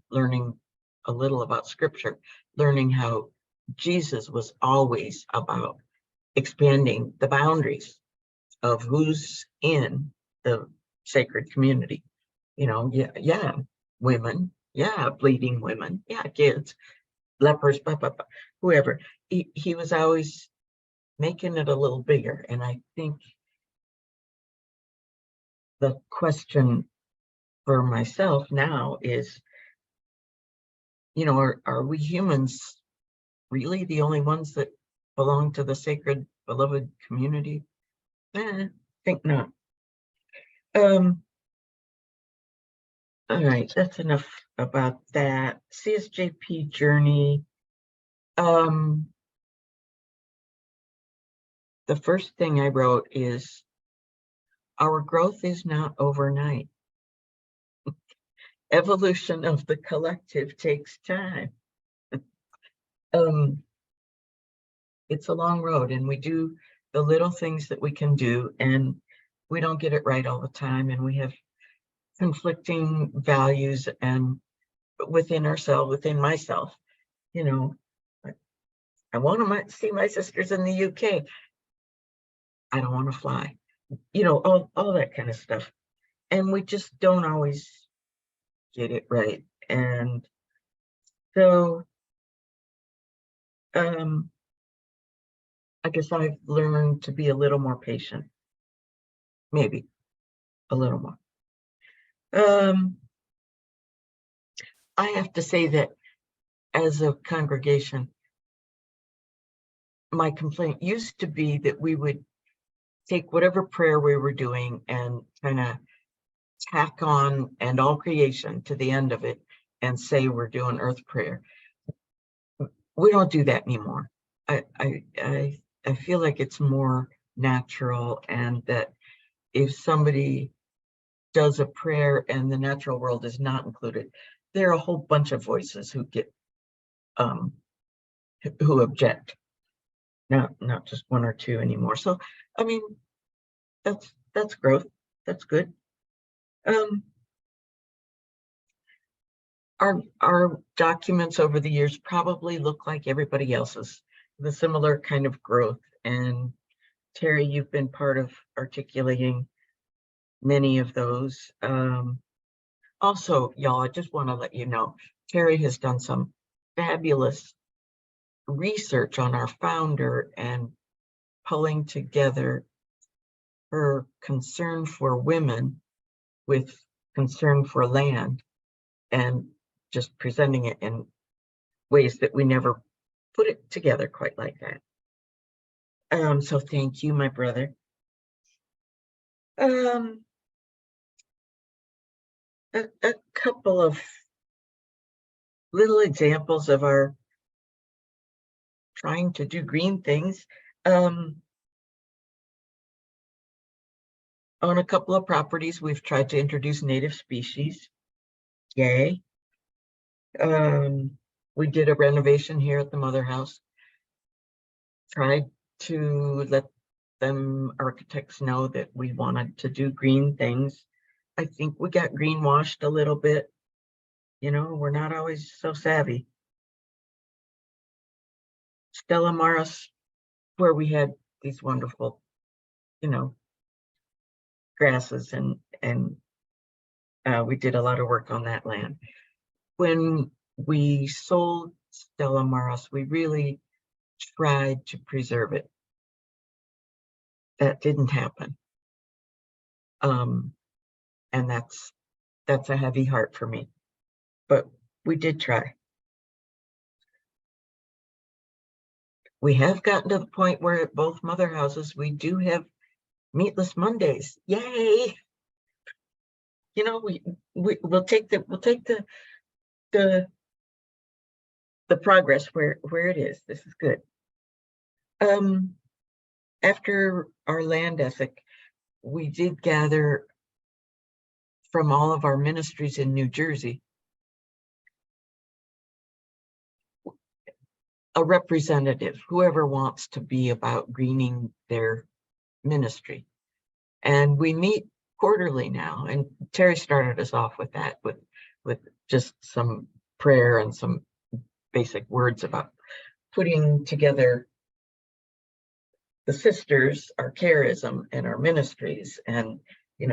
learning a little about scripture, learning how Jesus was always about expanding the boundaries of who's in the sacred community. Yeah, women, yeah, bleeding women, yeah, kids, lepers, blah, blah, blah, whoever. He was always making it a little bigger. And I think the question for myself now is, are we humans really the only ones that belong to the sacred, beloved community? Think not. All right, that's enough about that. CSJP journey. The first thing I wrote is, our growth is not overnight. Evolution of the collective takes time. It's a long road, and we do the little things that we can do, and we don't get it right all the time, and we have conflicting values and within ourselves, within myself. I want to see my sisters in the UK. I don't want to fly. All that kind of stuff. And we just don't always get it right. And so I guess I've learned to be a little more patient. Maybe a little more. I have to say that as a congregation, my complaint used to be that we would take whatever prayer we were doing and kind of tack on and all creation to the end of it and say we're doing earth prayer. We don't do that anymore. I feel like it's more natural, and that if somebody does a prayer and the natural world is not included, there are a whole bunch of voices who get who object. Not just one or two anymore. So I mean, that's growth. That's good. Our documents over the years probably look like everybody else's, the similar kind of growth. And Terry, you've been part of articulating many of those. Also, y'all, I just want to let you know, Terry has done some fabulous research on our founder and pulling together her concern for women with concern for land, and just presenting it in ways that we never put it together quite like that. So thank you, my brother. A couple of little examples of our trying to do green things. On a couple of properties, we've tried to introduce native species. Yay. We did a renovation here at the Mother House. Tried to let them architects know that we wanted to do green things. I think we got greenwashed a little bit. We're not always so savvy. Stella Maris, where we had these wonderful, grasses, and we did a lot of work on that land. When we sold Stella Maris, we really tried to preserve it. That didn't happen. And that's a heavy heart for me, but we did try. We have gotten to the point where at both mother houses, we do have meatless Mondays. Yay! We'll take the progress where it is. This is good. After our land ethic, we did gather from all of our ministries in New Jersey a representative, whoever wants to be about greening their ministry. And we meet quarterly now, and Terry started us off with that, with just some prayer and some basic words about putting together the sisters, our charism, and our ministries, and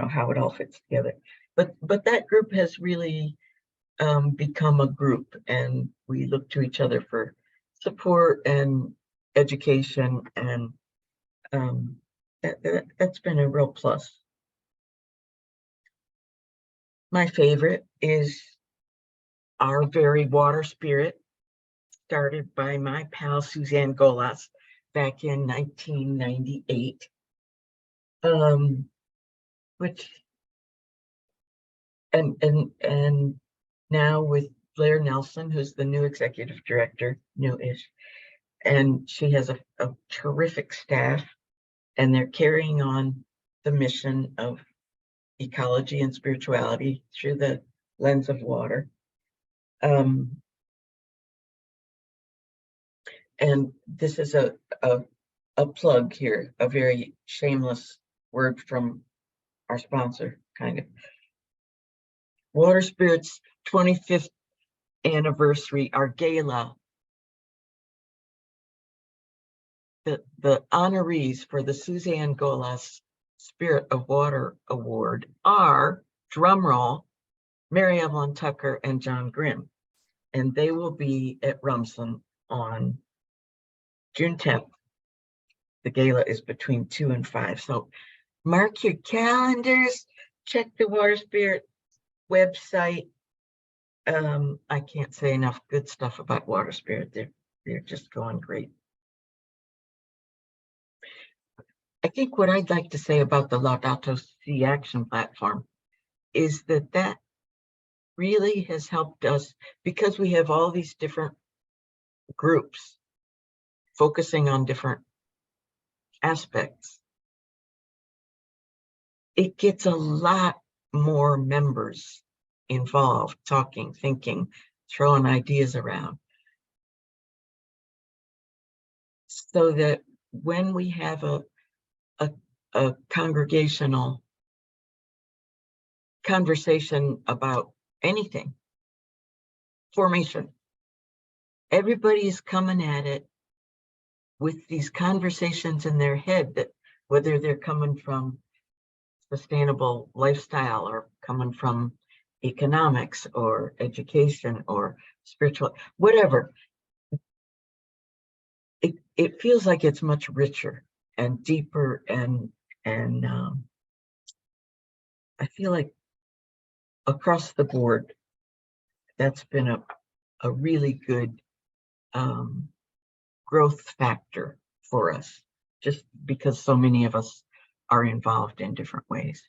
how it all fits together. But that group has really become a group, and we look to each other for support and education, and that's been a real plus. My favorite is our very water spirit, started by my pal Suzanne Golas back in 1998, which and now with Blair Nelson, who's the new executive director, new-ish, and she has a terrific staff, and they're carrying on the mission of ecology and spirituality through the lens of water. And this is a plug here, a very shameless word from our sponsor, kind of. Water Spirit's 25th anniversary, our gala. The honorees for the Suzanne Golas Spirit of Water Award are, drumroll, Mary Evelyn Tucker and John Grimm. And they will be at Rumson on June 10th. The gala is between 2 and 5. So mark your calendars, check the Water Spirit website. I can't say enough good stuff about Water Spirit. They're just going great. I think what I'd like to say about the Laudato Si Action platform is that really has helped us, because we have all these different groups focusing on different aspects. It gets a lot more members involved, talking, thinking, throwing ideas around. So that when we have a congregational conversation about anything, formation, everybody's coming at it with these conversations in their head, that whether they're coming from sustainable lifestyle or coming from economics or education or spiritual, whatever, it feels like it's much richer and deeper, and I feel like across the board that's been a really good growth factor for us, just because so many of us are involved in different ways.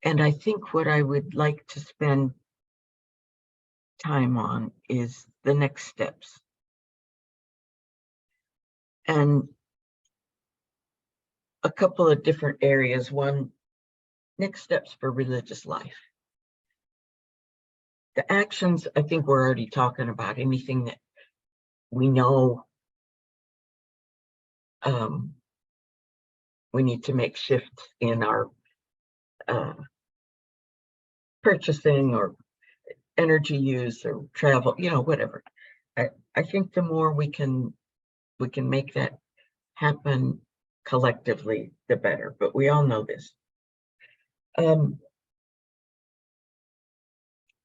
And I think what I would like to spend time on is the next steps. And a couple of different areas. One, next steps for religious life. The actions, I think we're already talking about. Anything that we know we need to make shifts in our purchasing or energy use or travel, whatever. I think the more we can make that happen collectively, the better. But we all know this. I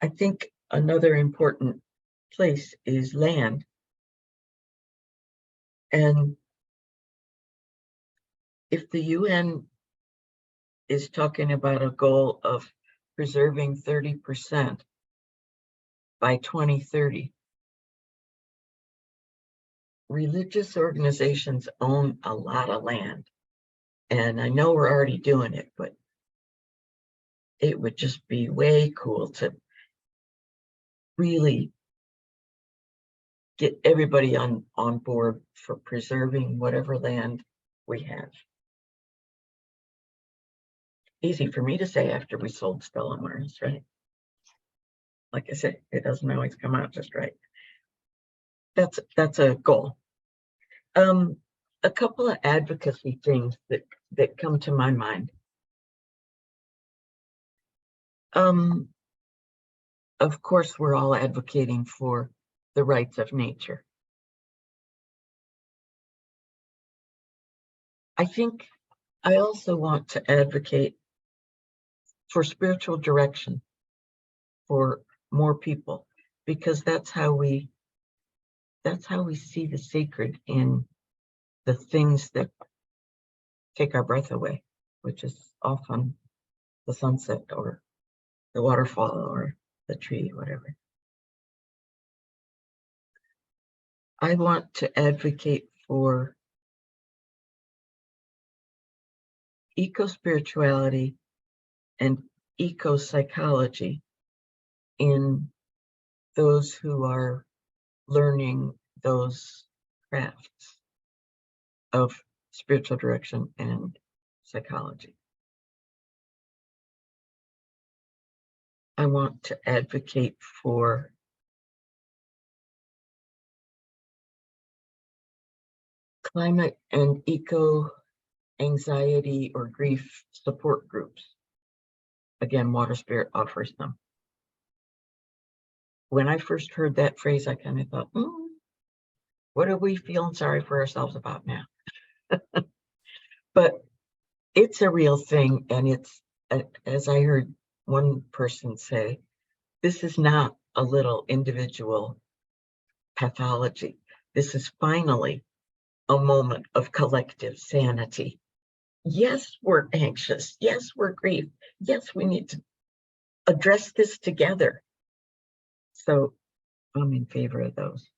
think another important place is land. And if the UN is talking about a goal of preserving 30% by 2030, religious organizations own a lot of land. And I know we're already doing it, but it would just be way cool to really get everybody on board for preserving whatever land we have. Easy for me to say after we sold Stella Maris, right? Like I said, it doesn't always come out just right. That's a goal. A couple of advocacy things that come to my mind. Of course, we're all advocating for the rights of nature. I think I also want to advocate for spiritual direction for more people, because that's how we see the sacred in the things that take our breath away, which is often the sunset or the waterfall or the tree, whatever. I want to advocate for eco-spirituality and eco-psychology in those who are learning those crafts of spiritual direction and psychology. I want to advocate for climate and eco anxiety or grief support groups. Again, Water Spirit offers them. When I first heard that phrase, I kind of thought, what are we feeling sorry for ourselves about now? But it's a real thing, and it's, as I heard one person say, this is not a little individual pathology. This is finally a moment of collective sanity. Yes, we're anxious. Yes, we're grieved. Yes, we need to address this together. So I'm in favor of those.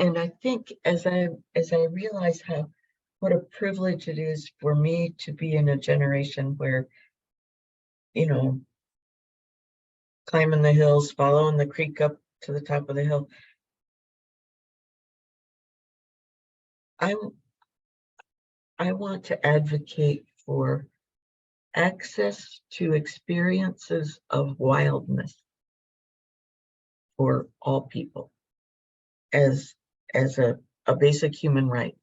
And I think as I realize what a privilege it is for me to be in a generation where, you know, climbing the hills, following the creek up to the top of the hill, I want to advocate for access to experiences of wildness for all people as a basic human right.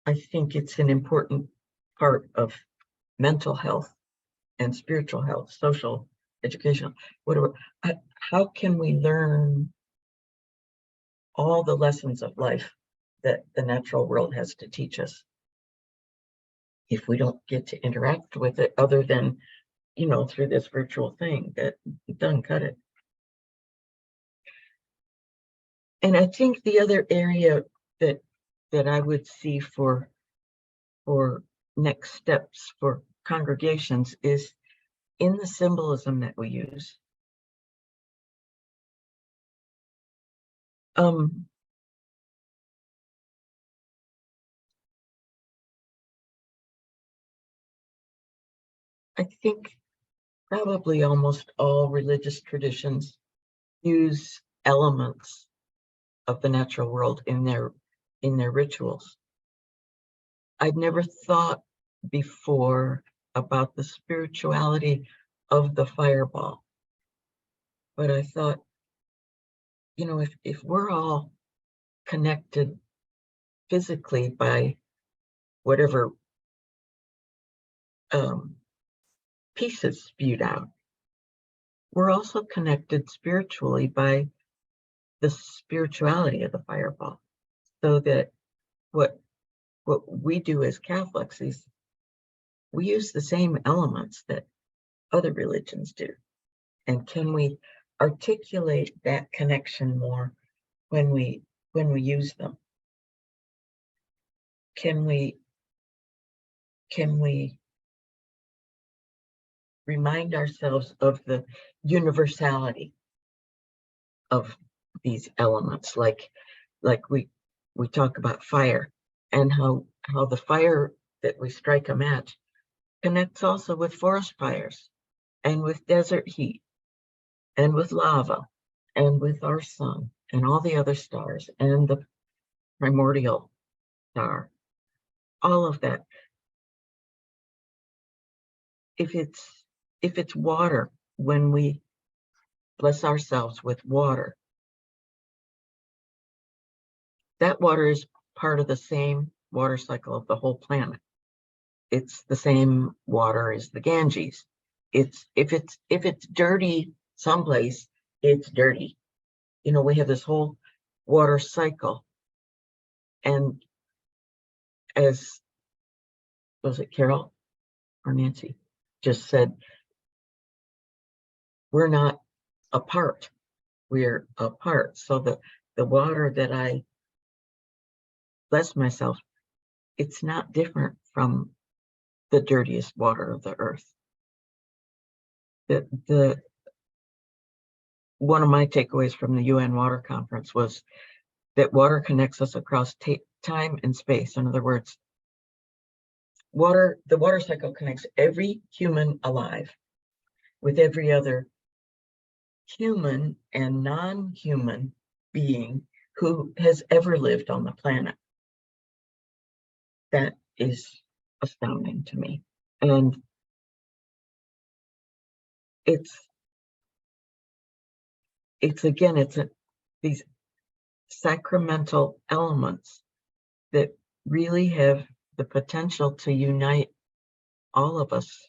I think it's an important part of mental health and spiritual health, social, educational, whatever. How can we learn all the lessons of life that the natural world has to teach us if we don't get to interact with it other than, you know, through this virtual thing that doesn't cut it? And I think the other area that I would see for next steps for congregations is in the symbolism that we use. I think probably almost all religious traditions use elements of the natural world in their rituals. I'd never thought before about the spirituality of the fireball, but I thought, you know, if we're all connected physically by whatever pieces spewed out, we're also connected spiritually by the spirituality of the fireball. So that what we do as Catholics is we use the same elements that other religions do. And can we articulate that connection more when we use them? Can we remind ourselves of the universality of these elements, like we talk about fire, and how the fire that we strike a match connects also with forest fires and with desert heat and with lava and with our sun and all the other stars and the primordial star, all of that. If it's water, when we bless ourselves with water, that water is part of the same water cycle of the whole planet. it's the same water as the Ganges. It's if it's dirty someplace, it's dirty. You know, we have this whole water cycle. And as was it Carol or Nancy just said, we're not apart. We're apart. So the water that I bless myself, it's not different from the dirtiest water of the earth. One of my takeaways from the UN Water Conference was that water connects us across time and space. In other words, the water cycle connects every human alive with every other human and non-human being who has ever lived on the planet. That is astounding to me. And it's these sacramental elements that really have the potential to unite all of us,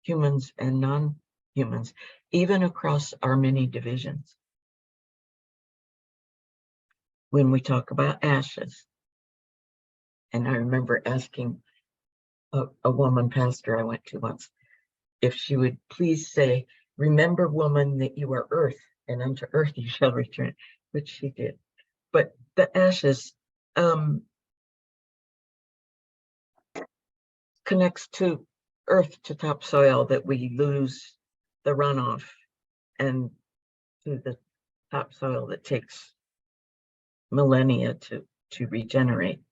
humans and non-humans, even across our many divisions. When we talk about ashes, and I remember asking a woman pastor I went to once if she would please say, "Remember, woman, that you are earth, and unto earth you shall return," which she did. But the ashes connects to earth, to topsoil, that we lose the runoff, and to the topsoil that takes millennia to regenerate.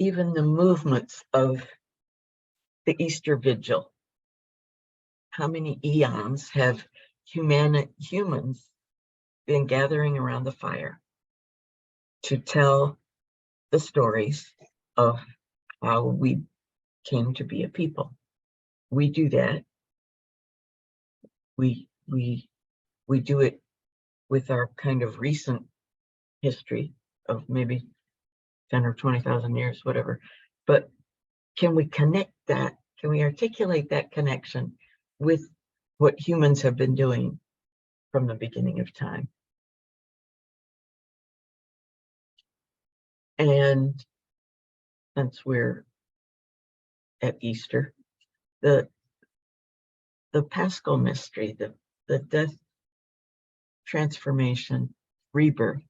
Even the movements of the Easter Vigil. How many eons have humans been gathering around the fire to tell the stories of how we came to be a people? We do that. We do it with our kind of recent history of maybe 10 or 20,000 years, whatever. But can we connect that? Can we articulate that connection with what humans have been doing from the beginning of time? And since we're at Easter, the Paschal mystery, the death, transformation, rebirth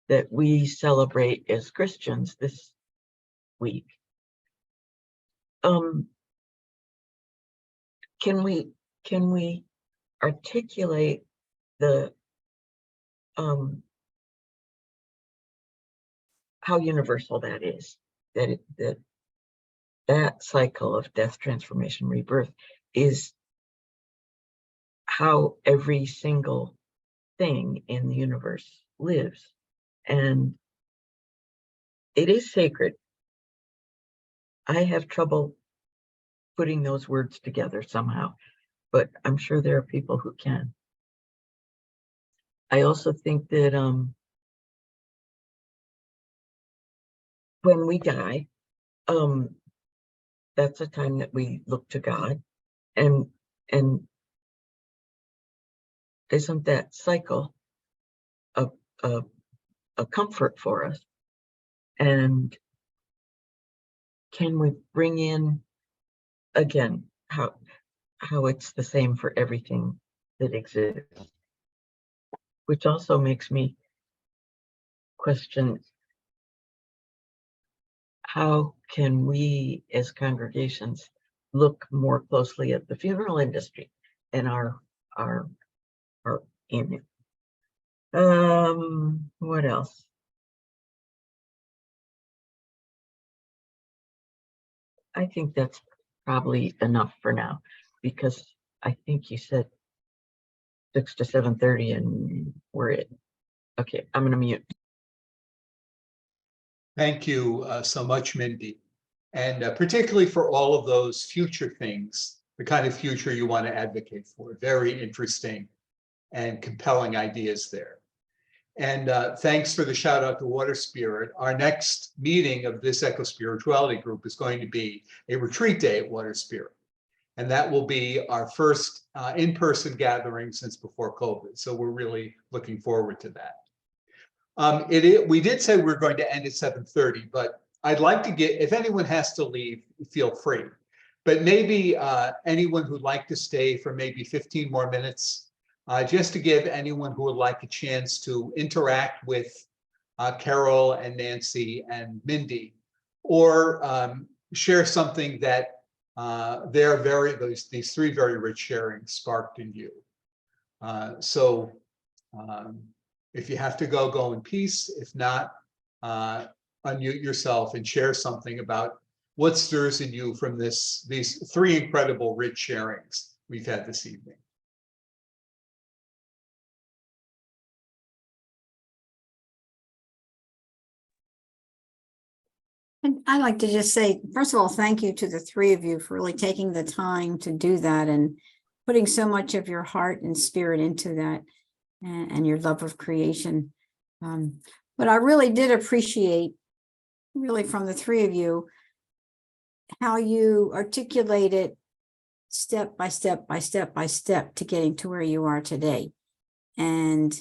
that we celebrate as Christians this week. Can we articulate the how universal that is? That cycle of death, transformation, rebirth is how every single thing in the universe lives. And it is sacred. I have trouble putting those words together somehow, but I'm sure there are people who can. I also think that when we die, that's a time that we look to God, and isn't that cycle a comfort for us? And can we bring in again how it's the same for everything that exists, which also makes me question, how can we as congregations look more closely at the funeral industry and our in it? What else? I think that's probably enough for now, because I think you said 6 to 7:30 and we're at. Okay, I'm gonna mute. Thank you so much, Mindy. And particularly for all of those future things, the kind of future you want to advocate for. Very interesting. and compelling ideas there. And thanks for the shout out to Water Spirit. Our next meeting of this eco-spirituality group is going to be a retreat day at Water Spirit. And that will be our first in-person gathering since before COVID. So we're really looking forward to that. We did say we're going to end at 7:30, but I'd like to get, if anyone has to leave, feel free. But maybe anyone who'd like to stay for maybe 15 more minutes, just to give anyone who would like a chance to interact with Carol and Nancy and Mindy, or share something that these three very rich sharings sparked in you. So if you have to go, go in peace. If not, unmute yourself and share something about what stirs in you from these three incredible rich sharings we've had this evening. And I'd like to just say, first of all, thank you to the three of you for really taking the time to do that and putting so much of your heart and spirit into that, and your love of creation. But I really did appreciate, really from the three of you, how you articulated step by step by step by step to getting to where you are today. And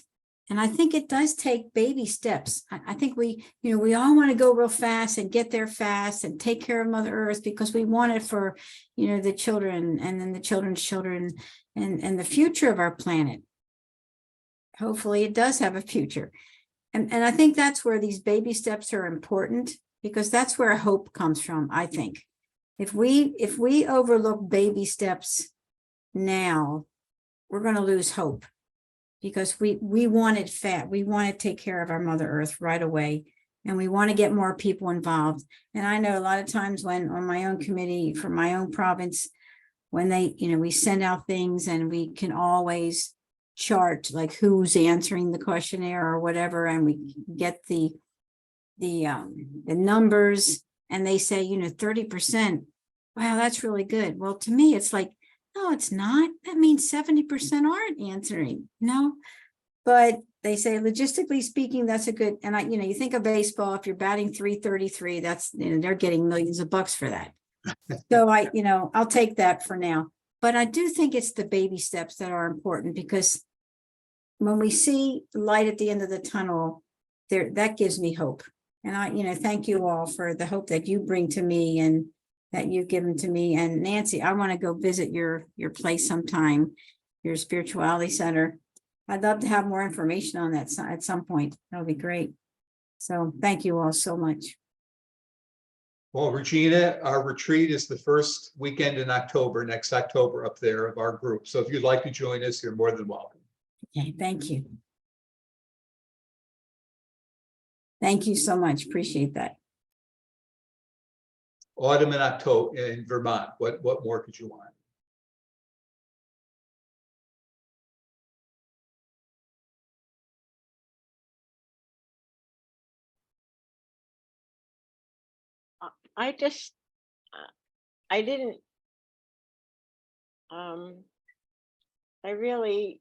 I think it does take baby steps. I think we all want to go real fast and get there fast and take care of Mother Earth because we want it for, the children and then the children's children and the future of our planet. Hopefully it does have a future. And I think that's where these baby steps are important, because that's where hope comes from, I think. If we overlook baby steps now, we're going to lose hope. Because we want it fat. We want to take care of our Mother Earth right away. And we want to get more people involved. And I know a lot of times when on my own committee for my own province, when they, we send out things and we can always chart like who's answering the questionnaire or whatever, and we get the numbers, and they say, 30%. Wow, that's really good. Well, to me, it's like, no, it's not. That means 70% aren't answering, But they say, logistically speaking, that's a good, and you think of baseball, if you're batting .333, that's, they're getting millions of bucks for that. So I'll take that for now. But I do think it's the baby steps that are important, because when we see light at the end of the tunnel, that gives me hope. And I, thank you all for the hope that you bring to me and that you've given to me. And Nancy, I want to go visit your place sometime, your spirituality center. I'd love to have more information on that at some point. That'll be great. So thank you all so much. Well, Regina, our retreat is the first weekend in October, next October up there of our group. So if you'd like to join us, you're more than welcome. Okay, thank you. Thank you so much. Appreciate that. Autumn in October in Vermont. What more could you want? I just, I didn't, I really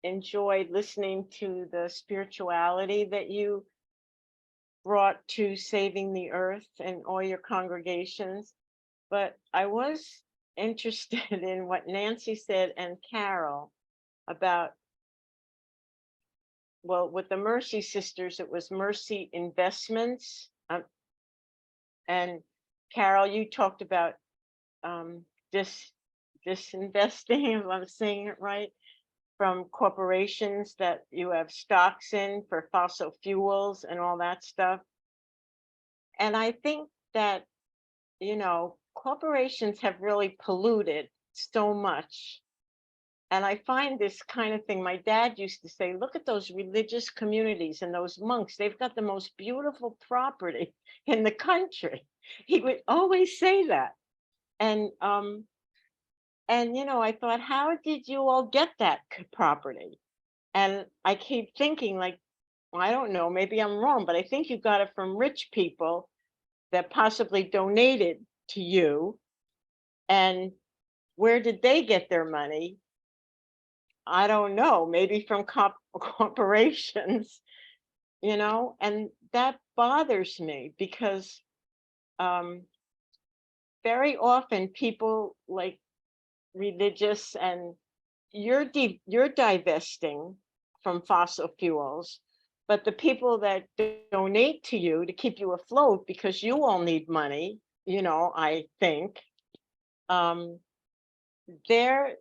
enjoyed listening to the spirituality that you brought to saving the earth and all your congregations. But I was interested in what Nancy said and Carol about, well, with the Mercy Sisters, it was Mercy Investments. And Carol, you talked about disinvesting, if I'm saying it right, from corporations that you have stocks in for fossil fuels and all that stuff. And I think that, corporations have really polluted so much. And I find this kind of thing, my dad used to say, look at those religious communities and those monks, they've got the most beautiful property in the country. He would always say that. And I thought, how did you all get that property? And I keep thinking, like, well, I don't know, maybe I'm wrong, but I think you got it from rich people that possibly donated to you. And where did they get their money? I don't know, maybe from corporations, and that bothers me because very often people like religious and you're divesting from fossil fuels, but the people that donate to you to keep you afloat because you all need money, I think, they're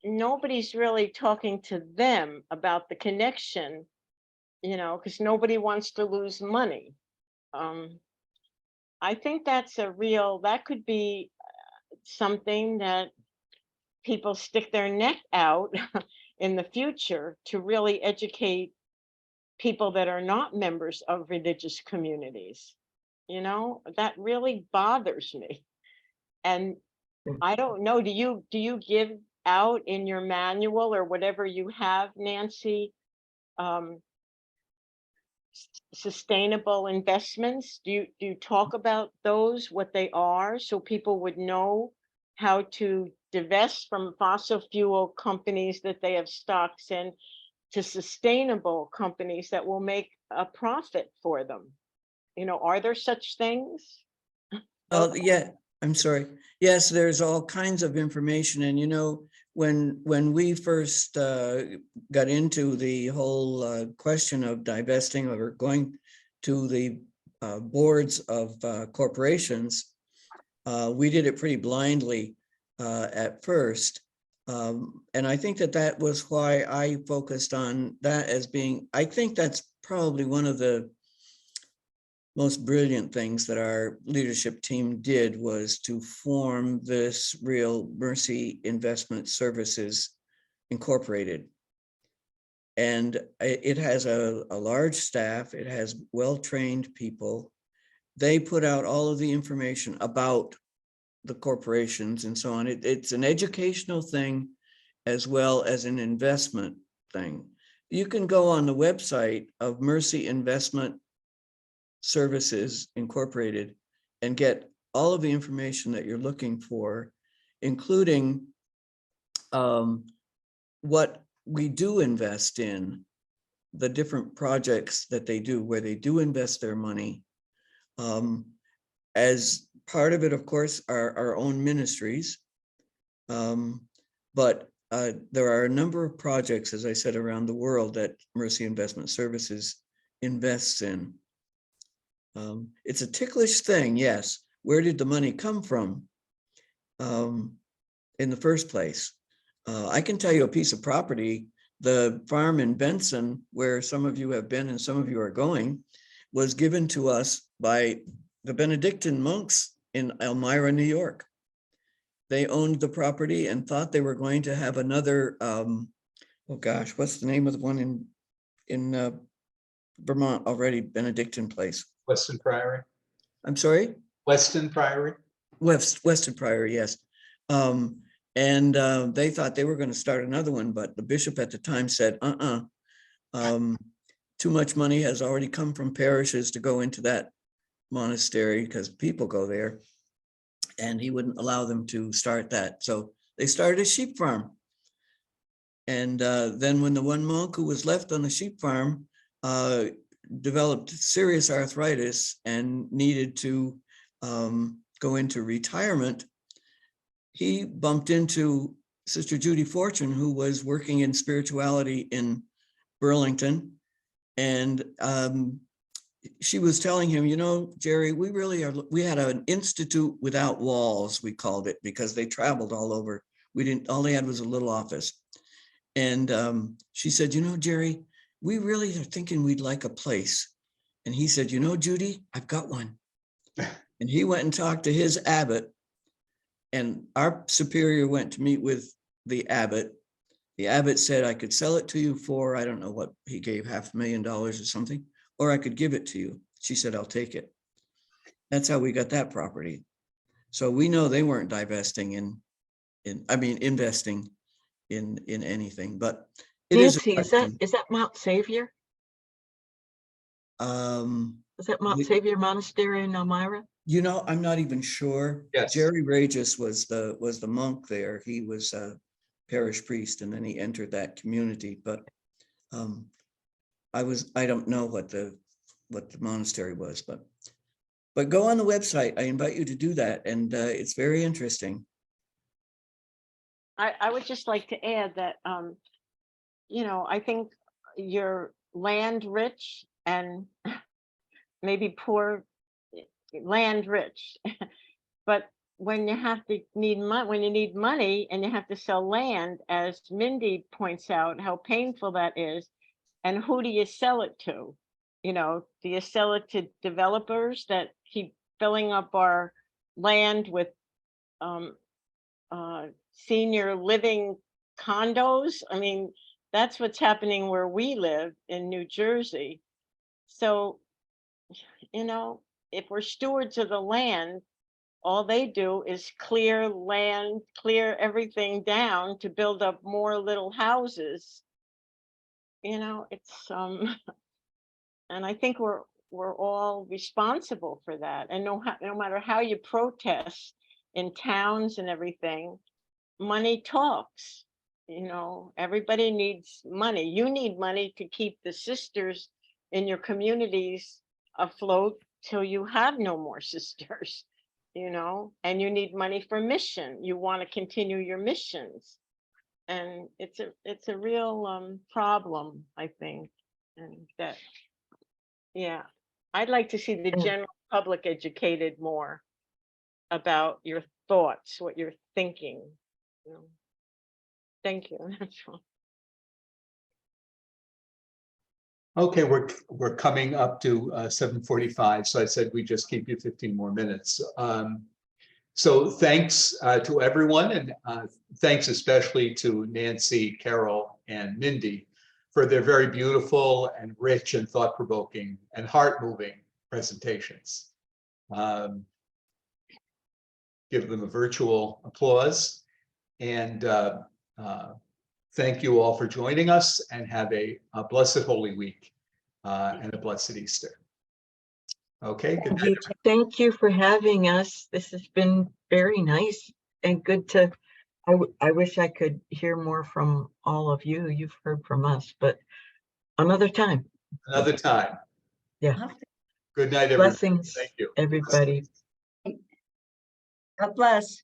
nobody's really talking to them about the connection, because nobody wants to lose money. I think that could be something that people stick their neck out in the future to really educate people that are not members of religious communities. That really bothers me. And I don't know, do you give out in your manual or whatever you have, Nancy, sustainable investments? Do you talk about those, what they are, so people would know how to divest from fossil fuel companies that they have stocks in to sustainable companies that will make a profit for them? Are there such things? Yeah, I'm sorry. Yes, there's all kinds of information. And when we first got into the whole question of divesting or going to the boards of corporations, we did it pretty blindly at first. And I think that was why I focused on that as being, I think that's probably one of the most brilliant things that our leadership team did, was to form this real Mercy Investment Services Incorporated. And it has a large staff. It has well-trained people. They put out all of the information about the corporations and so on. It's an educational thing as well as an investment thing. You can go on the website of Mercy Investment Services Incorporated and get all of the information that you're looking for, including what we do invest in, the different projects that they do, where they do invest their money. As part of it, of course, are our own ministries. But there are a number of projects, as I said, around the world that Mercy Investment Services invests in. It's a ticklish thing, yes. Where did the money come from in the first place? I can tell you a piece of property, the farm in Benson, where some of you have been and some of you are going, was given to us by the Benedictine monks in Elmira, New York. They owned the property and thought they were going to have another, oh gosh, what's the name of the one in Vermont already, Benedictine place? Weston Priory. I'm sorry? Weston Priory. Weston Priory, yes. And they thought they were going to start another one, but the bishop at the time said, too much money has already come from parishes to go into that monastery because people go there, and he wouldn't allow them to start that. So they started a sheep farm. And then when the one monk who was left on the sheep farm developed serious arthritis and needed to go into retirement, he bumped into Sister Judy Fortune, who was working in spirituality in Burlington. And she was telling him, Jerry, we had an institute without walls, we called it, because they traveled all over. All they had was a little office. And she said, Jerry, we really are thinking we'd like a place. And he said, Judy, I've got one. And he went and talked to his abbot, and our superior went to meet with the abbot. The abbot said, I could sell it to you for, I don't know what he gave, $500,000 or something, or I could give it to you. She said, I'll take it. That's how we got that property. So we know they weren't divesting investing in anything, but it Nancy, is that Mount Savior? Is that Mount Savior Monastery in Elmira? I'm not even sure. Yes. Jerry Regis was the monk there. He was parish priest, and then he entered that community. But I don't know what the monastery was, but go on the website. I invite you to do that, and it's very interesting. I would just like to add that, you know, I think you're land rich and maybe poor land rich. But when you have to need money, when you need money and you have to sell land, as Mindy points out, how painful that is. And who do you sell it to? You know, do you sell it to developers that keep filling up our land with senior living condos? I mean, that's what's happening where we live in New Jersey. So, you know, if we're stewards of the land, all they do is clear land, clear everything down to build up more little houses. You know, it's and I think we're all responsible for that. And no matter how you protest in towns and everything, money talks. You know, everybody needs money. You need money to keep the sisters in your communities afloat till you have no more sisters, you know, and you need money for mission. You want to continue your missions. And it's a real problem, I think. And that, yeah, I'd like to see the general public educated more about your thoughts, what you're thinking. You know. Thank you. That's all. Okay, we're coming up to 7:45, so I said we just keep you 15 more minutes. So thanks to everyone, and thanks especially to Nancy, Carol, and Mindy for their very beautiful and rich and thought-provoking and heart-moving presentations. Give them a virtual applause, and thank you all for joining us, and have a blessed Holy Week and a blessed Easter. Okay, good night. Thank you for having us. This has been very nice and good to, I wish I could hear more from all of you. You've heard from us, but another time. Another time. Yeah. Good night, everybody. Blessings, Thank you. everybody. God bless.